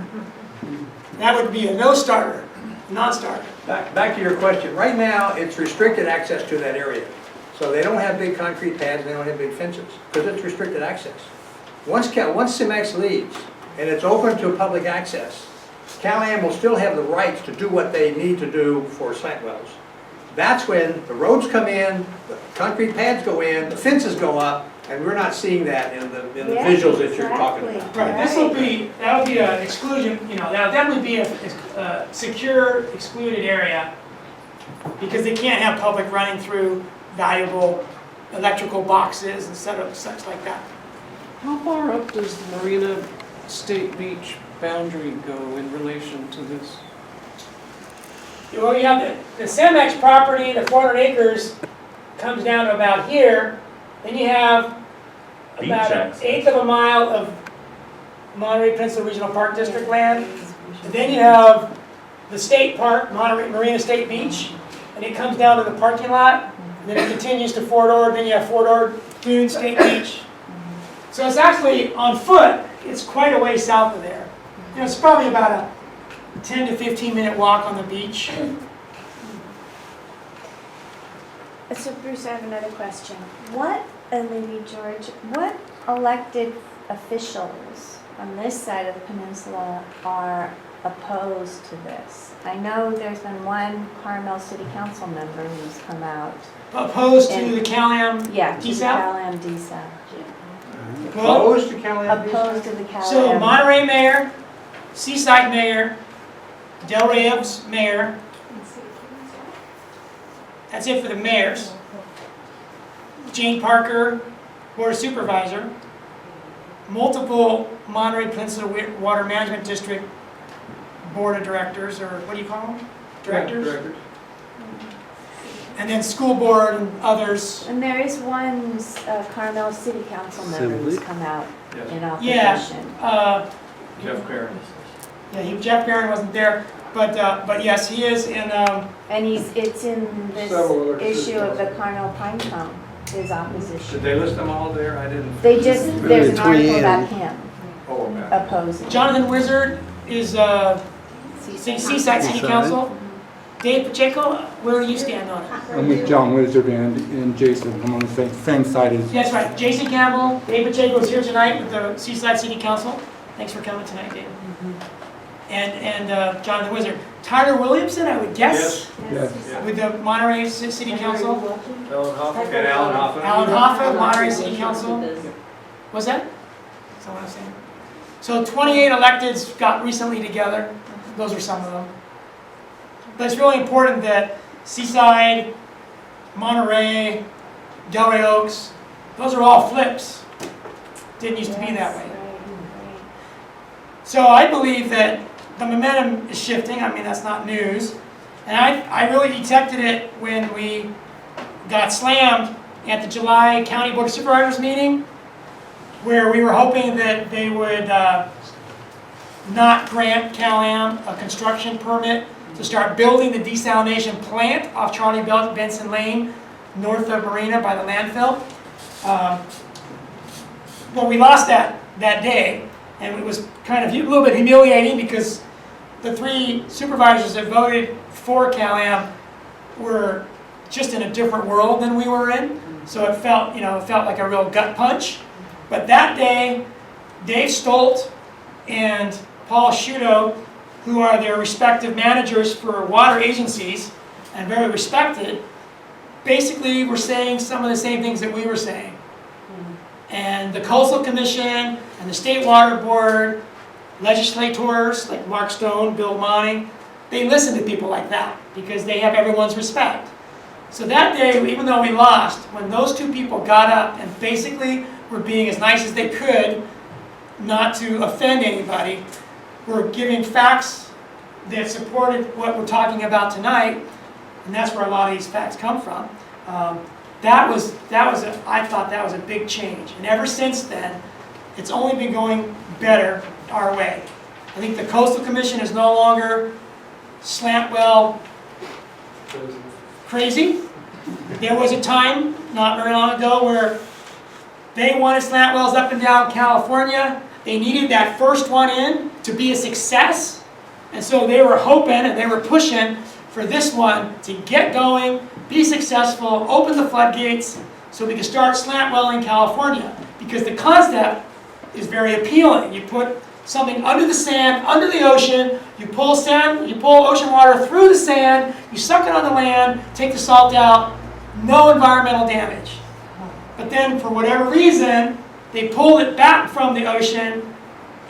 That would be a no-starter, non-starter. Back to your question, right now, it's restricted access to that area. So they don't have big concrete pads, they don't have big fences, because it's restricted access. Once Cemex leaves, and it's open to public access, CalAm will still have the rights to do what they need to do for slant wells. That's when the roads come in, the concrete pads go in, the fences go up, and we're not seeing that in the Yeah, visuals that you're talking exactly. about. Right, that'll be an exclusion, that'll definitely be a secure excluded area, because they can't have public running through valuable electrical boxes and such like that. How far up does the Marina State Beach boundary go in relation to this? Well, you have the Cemex property, the 400 acres, comes down to about here. Then you have Beach about an access. eighth of a mile of Monterey Peninsula Regional Park District land. And then you have the state park, Monterey Marina State Beach, and it comes down to the parking lot. And then it continues to Fort Ord, then you have Fort Ord, Dune State Beach. So it's actually, on foot, it's quite a way south of there. It's probably about a 10 to 15 minute walk on the beach. So Bruce, I have another question. And maybe George, what elected officials on this side of the peninsula are opposed to this? I know there's been one Carmel City Council member who's come out. Opposed to the CalAm Yeah, to the Desal? CalAm Desal. Well, Opposed to CalAm? Opposed to the CalAm. so Monterey Mayor, Seaside Mayor, Del Rio's Mayor. That's it for the mayors. Jane Parker, Board of Supervisor. Multiple Monterey Peninsula Water Management District Board of Directors, or what do you call them? Directors? And then school board and others. And there is one Carmel City Council member who's come out in Yeah, opposition. Jeff Barron. yeah, Jeff Barron wasn't there, but yes, he is in, And it's in this Several other issue of the cities. Carmel Pine Cone, his opposition. Did they list them all there? I didn't. There's an article about him Oh, man. opposing. Jonathan Wizard is Seaside City Council. Dave Pacheco, where do you stand on it? I'm with John Wizard and Jason. I'm on the same side as. That's right, Jason Campbell, Dave Pacheco is here tonight with the Seaside City Council. Thanks for coming tonight, Dave. And Jonathan Wizard. Tyler Williamson, I would guess, Yes. with the Monterey City Council. Ellen Hoffman. And Alan Hoffman. Alan Hoffa, Monterey City Council. What's that? That's what I'm saying. So 28 electeds got recently together. Those are some of them. But it's really important that Seaside, Monterey, Delray Oaks, those are all flips. Didn't used to be that way. So I believe that the momentum is shifting. I mean, that's not news. And I really detected it when we got slammed at the July County Board of Supervisors meeting, where we were hoping that they would not grant CalAm a construction permit to start building the desalination plant off Charlie Benson Lane, north of Marina by the landfill. Well, we lost that day, and it was kind of a little bit humiliating because the three supervisors that voted for CalAm were just in a different world than we were in. So it felt like a real gut punch. But that day, Dave Stolt and Paul Shudo, who are their respective managers for water agencies and very respected, basically were saying some of the same things that we were saying. And the Coastal Commission and the State Water Board, legislators like Mark Stone, Bill Monty, they listen to people like that because they have everyone's respect. So that day, even though we lost, when those two people got up and basically were being as nice as they could, not to offend anybody, were giving facts that supported what we're talking about tonight, and that's where a lot of these facts come from. I thought that was a big change, and ever since then, it's only been going better our way. I think the Coastal Commission is no longer slant well crazy. There was a time, not very long ago, where they wanted slant wells up and down California. They needed that first one in to be a success. And so they were hoping and they were pushing for this one to get going, be successful, open the floodgates, so we can start slant welling California. Because the concept is very appealing. You put something under the sand, under the ocean, you pull ocean water through the sand, you suck it on the land, take the salt out, no environmental damage. But then for whatever reason, they pulled it back from the ocean,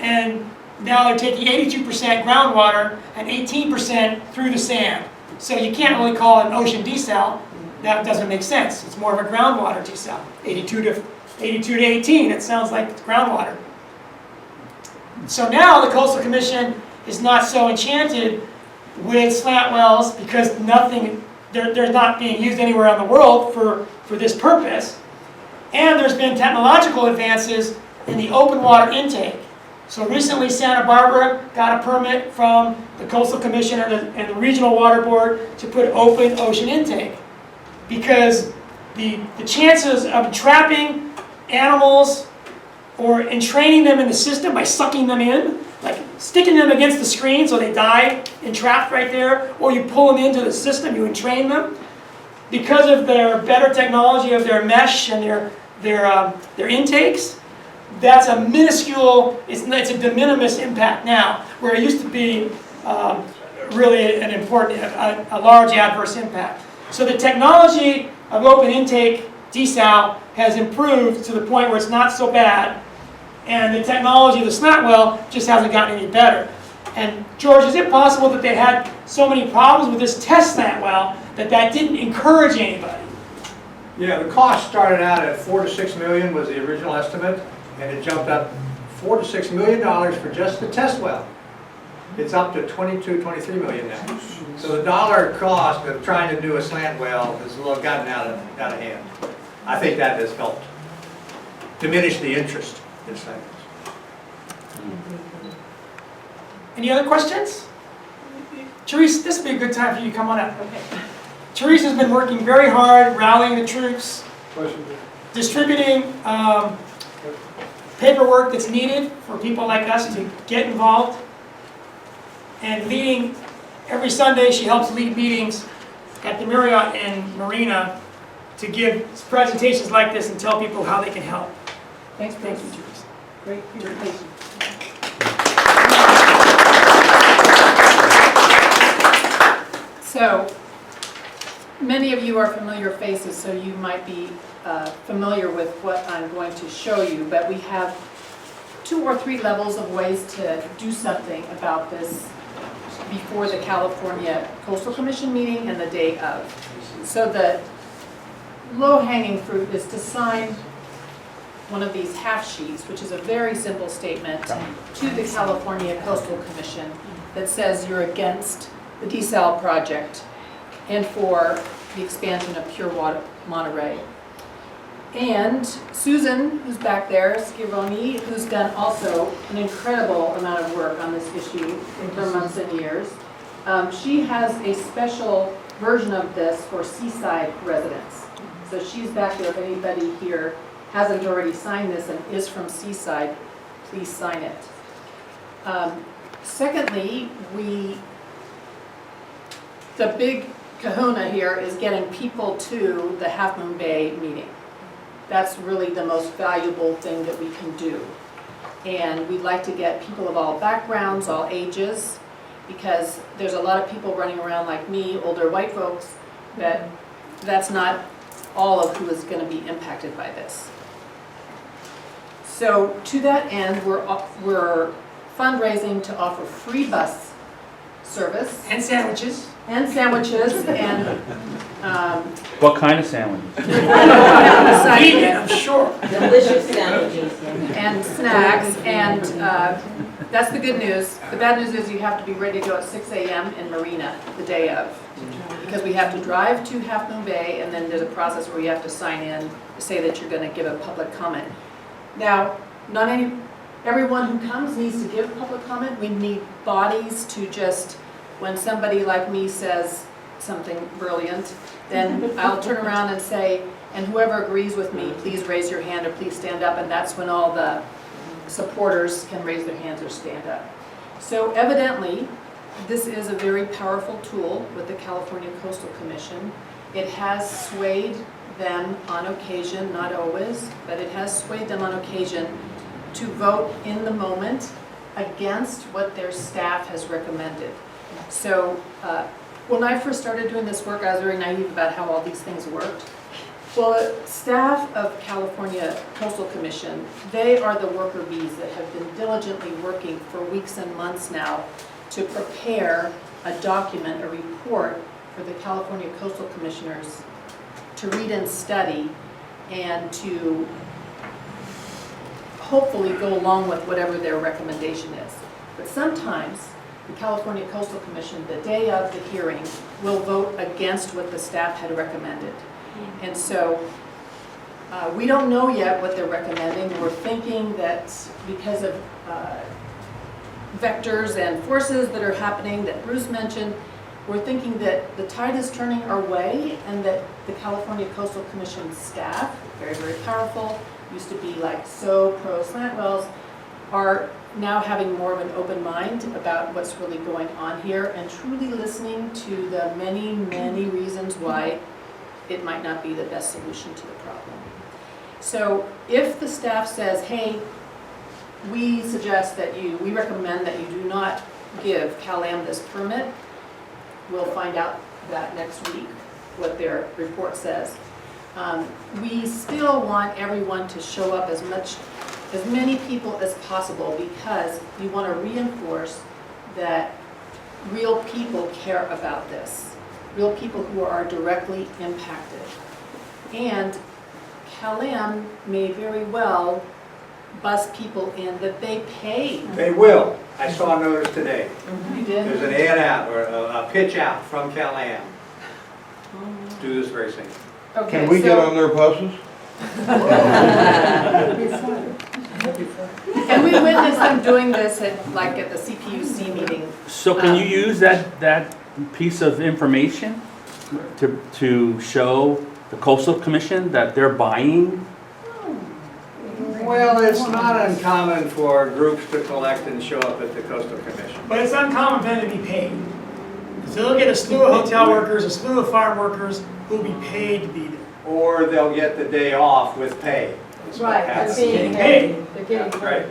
and now they're taking 82% groundwater and 18% through the sand. So you can't really call it an ocean desal. That doesn't make sense. It's more of a groundwater desal. 82 to 18, it sounds like it's groundwater. So now the Coastal Commission is not so enchanted with slant wells because they're not being used anywhere in the world for this purpose. And there's been technological advances in the open water intake. So recently Santa Barbara got a permit from the Coastal Commission and the Regional Water Board to put open ocean intake. Because the chances of trapping animals or entraining them in the system by sucking them in, like sticking them against the screen so they die entrapped right there, or you pull them into the system, you entrain them, because of their better technology of their mesh and their intakes, that's a minuscule, it's a de minimis impact now, where it used to be really an important, a large adverse impact. So the technology of open intake desal has improved to the point where it's not so bad, and the technology of the slant well just hasn't gotten any better. And George, is it possible that they had so many problems with this test slant well that didn't encourage anybody? Yeah, the cost started out at $4 to $6 million was the original estimate, and it jumped up $4 to $6 million for just the test well. It's up to $22, $23 million now. So the dollar cost of trying to do a slant well has gotten out of hand. I think that has helped diminish the interest in slant wells. Any other questions? Therese, this would be a good time for you to come on up. Okay. Therese has been working very hard, rallying the troops, distributing paperwork that's needed for people like us to get involved, and leading, every Sunday she helps lead meetings at the Marriott in Marina to give presentations like this and tell people how they can help. Thanks, Thank you, Therese. Great presentation. So, many of you are familiar faces, so you might be familiar with what I'm going to show you, but we have 2 or 3 levels of ways to do something about this before the California Coastal Commission meeting and the day of. So the low-hanging fruit is to sign one of these half sheets, which is a very simple statement to the California Coastal Commission that says you're against the desal project and for the expansion of pure water Monterey. And Susan, who's back there, Schironi, who's done also an incredible amount of work on this issue for months and years, she has a special version of this for Seaside residents. So she's back there. If anybody here hasn't already signed this and is from Seaside, please sign it. Secondly, the big kahuna here is getting people to the Half Moon Bay meeting. That's really the most valuable thing that we can do. And we'd like to get people of all backgrounds, all ages, because there's a lot of people running around like me, older white folks, that's not all of who is going to be impacted by this. So to that end, we're fundraising to offer free bus service. And sandwiches. And sandwiches, and What kind of sandwiches? Vegan, I'm sure. Delicious sandwiches. and snacks, and that's the good news. The bad news is you have to be ready to go at 6 a.m. in Marina the day of, because we have to drive to Half Moon Bay, and then there's a process where you have to sign in to say that you're going to give a public comment. Now, not everyone who comes needs to give public comment. We need bodies to just, when somebody like me says something brilliant, then I'll turn around and say, and whoever agrees with me, please raise your hand or please stand up, and that's when all the supporters can raise their hands or stand up. So evidently, this is a very powerful tool with the California Coastal Commission. It has swayed them on occasion, not always, but it has swayed them on occasion to vote in the moment against what their staff has recommended. So when I first started doing this work, I was very naive about how all these things worked. Well, staff of California Coastal Commission, they are the worker bees that have been diligently working for weeks and months now to prepare a document, a report for the California Coastal Commissioners to read and study and to hopefully go along with whatever their recommendation is. But sometimes the California Coastal Commission, the day of the hearing, will vote against what the staff had recommended. And so we don't know yet what they're recommending. We're thinking that because of vectors and forces that are happening that Bruce mentioned, we're thinking that the tide is turning our way and that the California Coastal Commission staff, very, very powerful, used to be like so pro slant wells, are now having more of an open mind about what's really going on here and truly listening to the many, many reasons why it might not be the best solution to the problem. So if the staff says, hey, we suggest that we recommend that you do not give CalAm this permit, we'll find out that next week what their report says. We still want everyone to show up as many people as possible because we want to reinforce that real people care about this. Real people who are directly impacted. And CalAm may very well bus people in that they pay. They will. I saw a notice today. You did? There's an ad out, or a pitch out from CalAm. Do this very thing. Okay, Can we get on their buses? And we witnessed them doing this at the CPUC meeting. So can you use that piece of information to show the Coastal Commission that they're buying? Well, it's not uncommon for groups to collect and show up at the Coastal Commission. But it's uncommon for them to be paid. So they'll get a slew of hotel workers, a slew of farm workers who will be paid to be there. Or they'll get the day off with pay. Right, they're That's being getting paid. They're getting That's paid. right.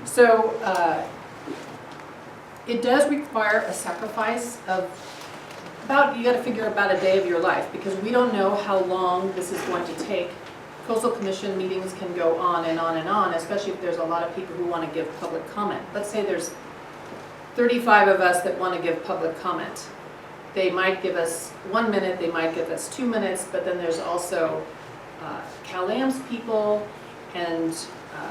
So it does require a sacrifice of you got to figure about a day of your life because we don't know how long this is going to take. Coastal Commission meetings can go on and on and on, especially if there's a lot of people who want to give public comment. Let's say there's 35 of us that want to give public comment. They might give us 1 minute, they might give us 2 minutes, but then there's also CalAm's people and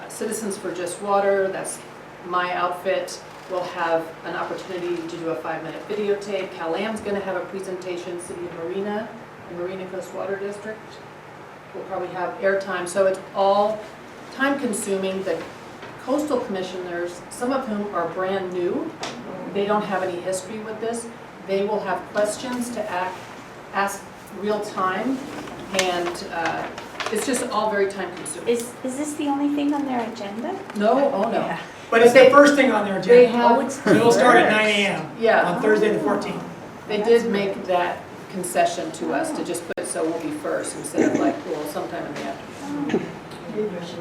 Citizens for Just Water, that's my outfit, will have an opportunity to do a 5-minute videotape. CalAm's going to have a presentation, City of Marina, and Marina Coast Water District will probably have airtime, so it's all time consuming. The coastal commissioners, some of whom are brand new, they don't have any history with this, they will have questions to ask real time, and it's just all very time consuming. Is this the only thing on their agenda? No, oh no. Yeah. But it's the first thing on their They agenda. have, So it'll start at 9 a.m. yeah, on Thursday the 14th. they did make that concession to us to just put it so we'll be first instead of sometime in the afternoon.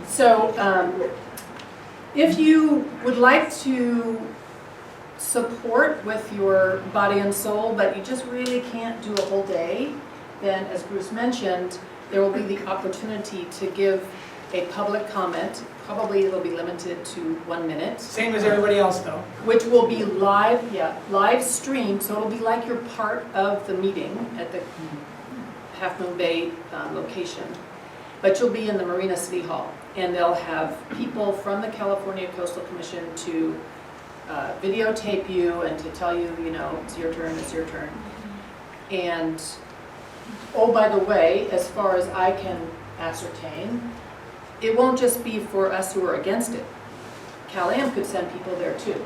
So if you would like to support with your body and soul, but you just really can't do a whole day, then as Bruce mentioned, there will be the opportunity to give a public comment. Probably it'll be limited to 1 minute. Same as everybody else though. Which will be live streamed, so it'll be like you're part of the meeting at the Half Moon Bay location. But you'll be in the Marina City Hall, and they'll have people from the California Coastal Commission to videotape you and to tell you, it's your turn, it's your turn. And, oh, by the way, as far as I can ascertain, it won't just be for us who are against it. CalAm could send people there too.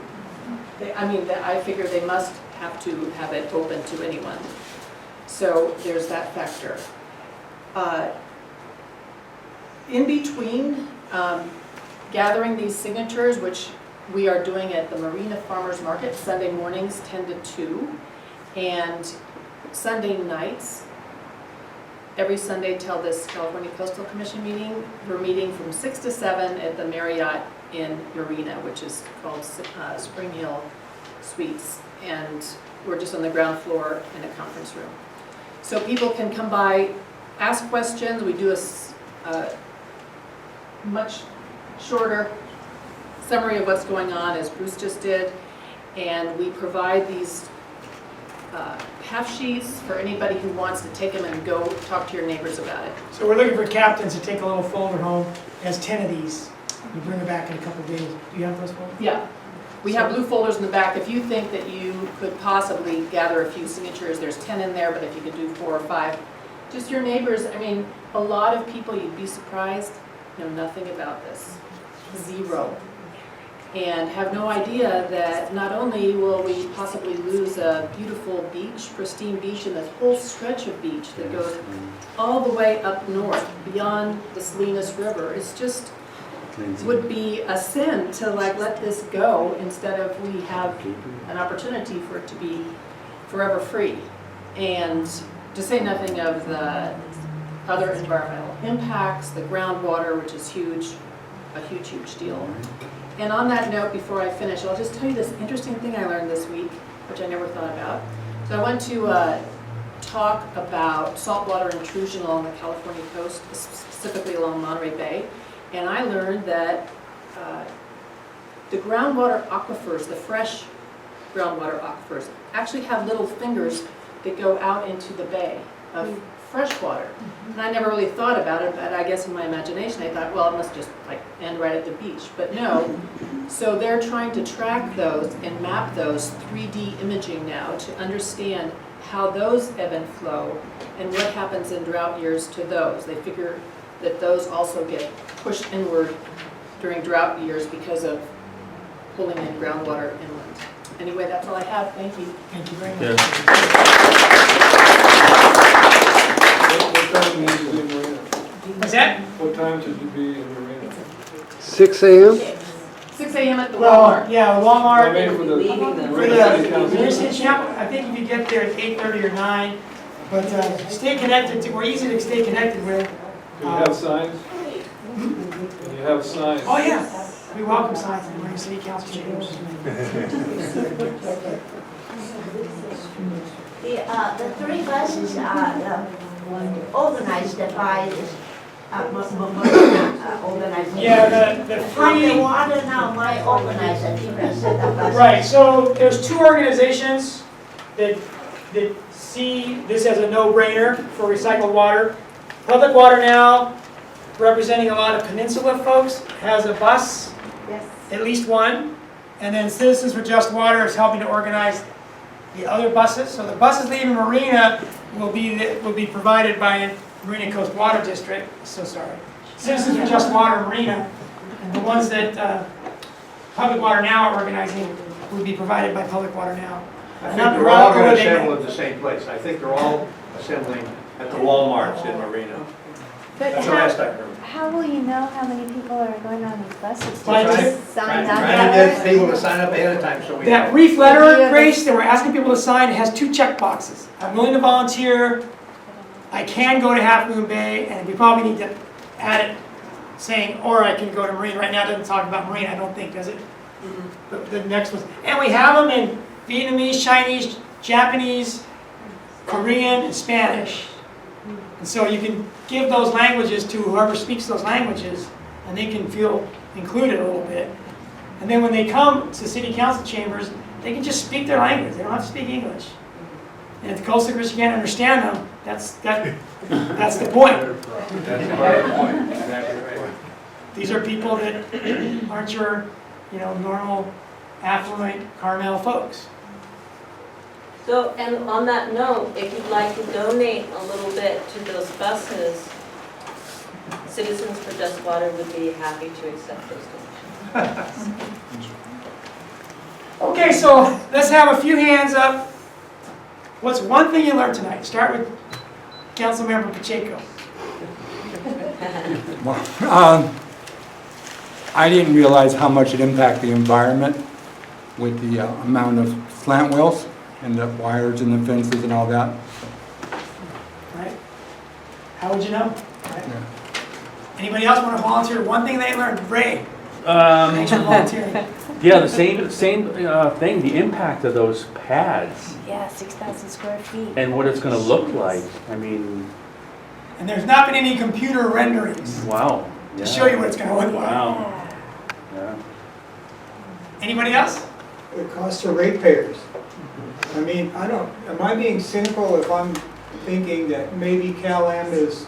I figure they must have to have it open to anyone. So there's that factor. In between gathering these signatures, which we are doing at the Marina Farmers Market, Sunday mornings 10 to 2, and Sunday nights, every Sunday till this California Coastal Commission meeting, we're meeting from 6 to 7 at the Marriott in Marina, which is called Spring Hill Suites, and we're just on the ground floor in a conference room. So people can come by, ask questions. We do a much shorter summary of what's going on, as Bruce just did, and we provide these half sheets for anybody who wants to take them and go talk to your neighbors about it. So we're looking for captains to take a little folder home. It has 10 of these. You bring it back in a couple of days. Do you have those folders? Yeah. We have blue folders in the back. If you think that you could possibly gather a few signatures, there's 10 in there, but if you could do 4 or 5, just your neighbors. I mean, a lot of people, you'd be surprised, know nothing about this. Zero. And have no idea that not only will we possibly lose a beautiful beach, pristine beach, and this whole stretch of beach that goes all the way up north beyond the Salinas River. It's just would be a sin to like let this go instead of we have an opportunity for it to be forever free. And to say nothing of the other environmental impacts, the groundwater, which is huge, a huge, huge deal. And on that note, before I finish, I'll just tell you this interesting thing I learned this week, which I never thought about. So I went to talk about saltwater intrusion along the California coast, specifically along Monterey Bay, and I learned that the groundwater aquifers, the fresh groundwater aquifers, actually have little fingers that go out into the bay of fresh water. And I never really thought about it, but I guess in my imagination I thought, well, it must just like end right at the beach. But no, so they're trying to track those and map those 3D imaging now to understand how those ebb and flow and what happens in drought years to those. They figure that those also get pushed inward during drought years because of pulling in groundwater inland. Anyway, that's all I have. Thank you. Thank you very much. What time do you need to be in Marina? What's that? What time should you be in Marina? 6 a.m.? 6 a.m. at the Well, Walmart. yeah, I Walmart. mean, for the Leaving them. For Marina City the Council. University Chapel, I think if you get there at 8:30 or 9, but stay connected to, we're easy to stay connected with. Do you have signs? Do you have signs? Oh, yeah. We welcome signs in the Marina City Council chambers. The 3 buses are organized by this organization. Yeah, the How free. the water now might organize a different set of buses. Right, so there's 2 organizations that see this as a no-brainer for recycled water. Public Water Now, representing a lot of Peninsula folks, has a bus, Yes. at least one. And then Citizens for Just Water is helping to organize the other buses. So the buses leaving Marina will be provided by Marina Coast Water District. So sorry. Citizens for Just Water Marina, and the ones that Public Water Now are organizing will be provided by Public Water Now. I think they're all going to assemble at the same place. I think they're all assembling at the Walmarts in Marina. But That's the last I heard. how will you know how many people are going on these buses? By Do you the- just sign up? Trying to get people to sign up ahead of time so we That know. brief letter, Grace, that we're asking people to sign, has 2 check boxes. I'm willing to volunteer, I can go to Half Moon Bay, and we probably need to add it saying, or I can go to Marina. Right now it doesn't talk about Marina, I don't think, does it? The next one. And we have them in Vietnamese, Chinese, Japanese, Korean, and Spanish. And so you can give those languages to whoever speaks those languages, and they can feel included a little bit. And then when they come to city council chambers, they can just speak their language. They don't have to speak English. And if the coastal Christians can't understand them, that's the point. That's part of the point. Exactly right. These are people that aren't your, normal, affluent Carmel folks. So, and on that note, if you'd like to donate a little bit to those buses, Citizens for Just Water would be happy to accept those donations. Okay, so let's have a few hands up. What's one thing you learned tonight? Start with Councilmember Pacheco. I didn't realize how much it impacted the environment with the amount of slant wells and the wires and the fences and all that. Right? How would you know? Right? Yeah. Anybody else want to volunteer? One thing they learned, Ray, thanks for volunteering. Yeah, the same thing, the impact of those pads Yeah, 6,000 square feet. and what it's gonna look like. I mean, And there's not been any computer renderings wow. to Yeah. show you what it's going to look like. Wow. Yeah. Anybody else? The cost to ratepayers. I mean, am I being cynical if I'm thinking that maybe CalAm is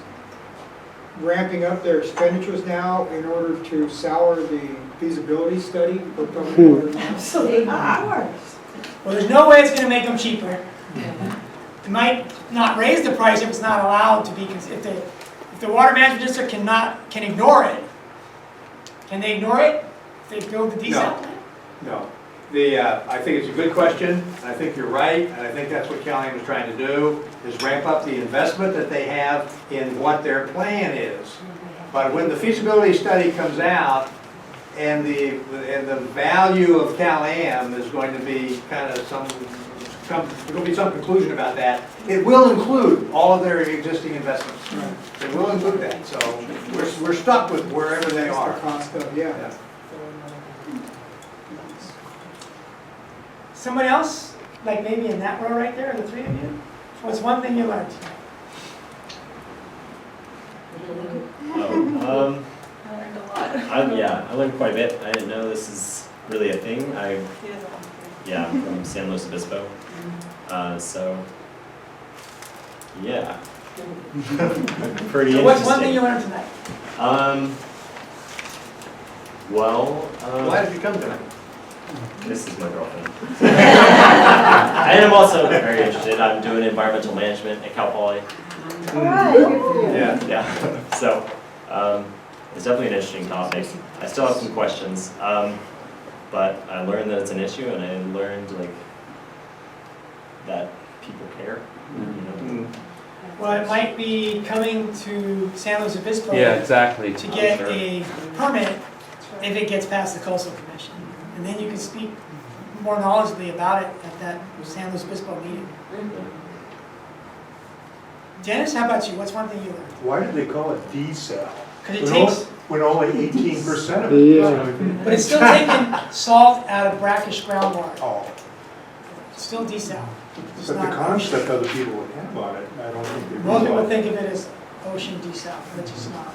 ramping up their expenditures now in order to sour the feasibility study for pumping water? Absolutely. Well, there's no way it's going to make them cheaper. It might not raise the price if it's not allowed to be, if the water management district can ignore it. Can they ignore it if they build the desal plant? No. I think it's a good question, and I think you're right, and I think that's what CalAm is trying to do, is ramp up the investment that they have in what their plan is. But when the feasibility study comes out, and the value of CalAm is going to be kind of there's going to be some conclusion about that. It will include all of their existing investments. It will include that, so we're stuck with wherever they are. The cost of, yeah. Someone else, like maybe in that row right there, the three of you? What's one thing you learned? I learned quite a bit. I didn't know this is really a thing. I'm from San Luis Obispo. So, yeah. Pretty So interesting. what's one thing you learned tonight? Why did you come tonight? This is my girlfriend. And I'm also very interested. I'm doing environmental management at Cal Poly. All right, good for you. Yeah. So, it's definitely an interesting topic. I still have some questions, but I learned that it's an issue, and I learned that people care. You know? Well, it might be coming to San Luis Obispo. Yeah, exactly. To get a permit if it gets past the coastal commission. And then you can speak more knowledgeably about it at that San Luis Obispo meeting. Dennis, how about you? What's one thing you learned? Why did they call it desal? Because it takes, When only 18% of it. Yeah. but it's still taking salt out of brackish groundwater. Oh, It's still desal. It's but the not concept other people would have on it, I don't think they Most people realize. think of it as ocean desal, but it's just not.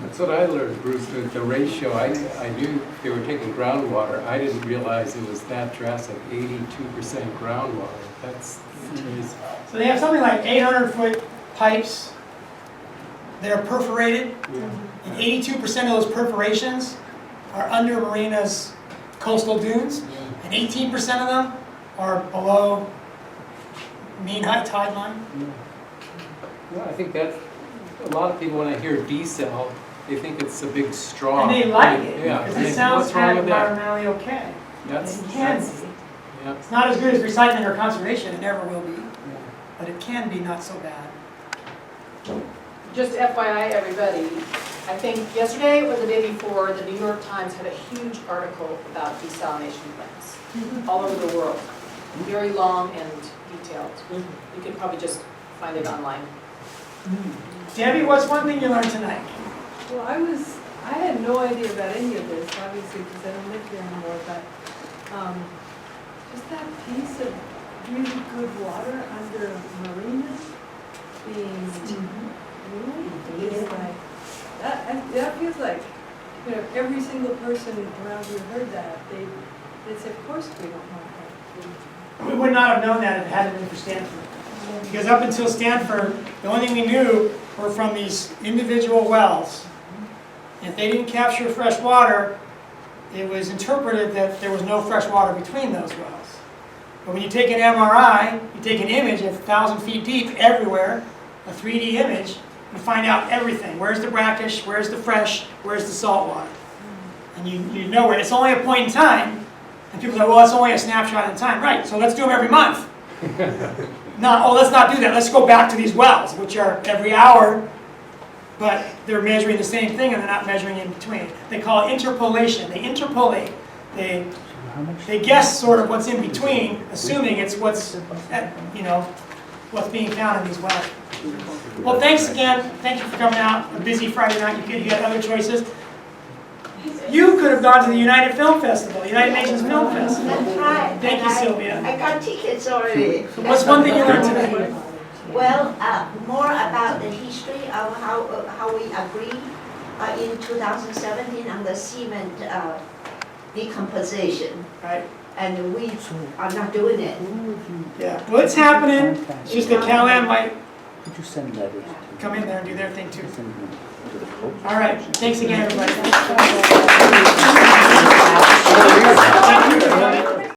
That's what I learned, Bruce, the ratio. I knew they were taking groundwater. I didn't realize it was that drastic, 82% groundwater. That's crazy. So they have something like 800-foot pipes that are perforated, and 82% of those perforations are under Marina's coastal dunes, and 18% of them are below mean high tide line. Yeah, I think that a lot of people, when I hear desal, they think it's a big straw. And they like it, Yeah, because I it mean, sounds what's wrong with that? environmentally okay. That's, It can be. yeah. It's not as good as recycling or conservation, it never will be, but it can be not so bad. Just FYI, everybody, I think yesterday or the day before, the New York Times had a huge article about desalination plants all over the world. Very long and detailed. You could probably just find it online. Debbie, what's one thing you learned tonight? Well, I had no idea about any of this, obviously, because I don't live here anymore, but just that piece of really good water under Marina being really, it's like, that feels like, you know, every single person around here heard that, they said, of course we don't want that. We would not have known that if it hadn't been for Stanford. Because up until Stanford, the only thing we knew were from these individual wells. If they didn't capture fresh water, it was interpreted that there was no fresh water between those wells. But when you take an MRI, you take an image of 1,000 feet deep everywhere, a 3D image, you find out everything. Where's the brackish, where's the fresh, where's the salt water? And you know where, it's only a point in time, and people say, well, it's only a snapshot in time. Right, so let's do them every month. Let's not do that. Let's go back to these wells, which are every hour, but they're measuring the same thing and they're not measuring in between. They call it interpolation. They interpolate. They guess sort of what's in between, assuming it's what's, what's being found in these wells. Well, thanks again. Thank you for coming out. A busy Friday night. You had other choices. You could have gone to the United Film Festival, United Nations Film Festival. That's right. Thank you, Sylvia. I got tickets already. What's one thing you learned today? Well, more about the history of how we agreed in 2017 on the cement decomposition. Right. And we are not doing it. Yeah. Well, it's happening. It's just that CalAm might Did you send letters? come in there and do their thing too. Send them to the Pope? All right. Thanks again, everybody. Thank you.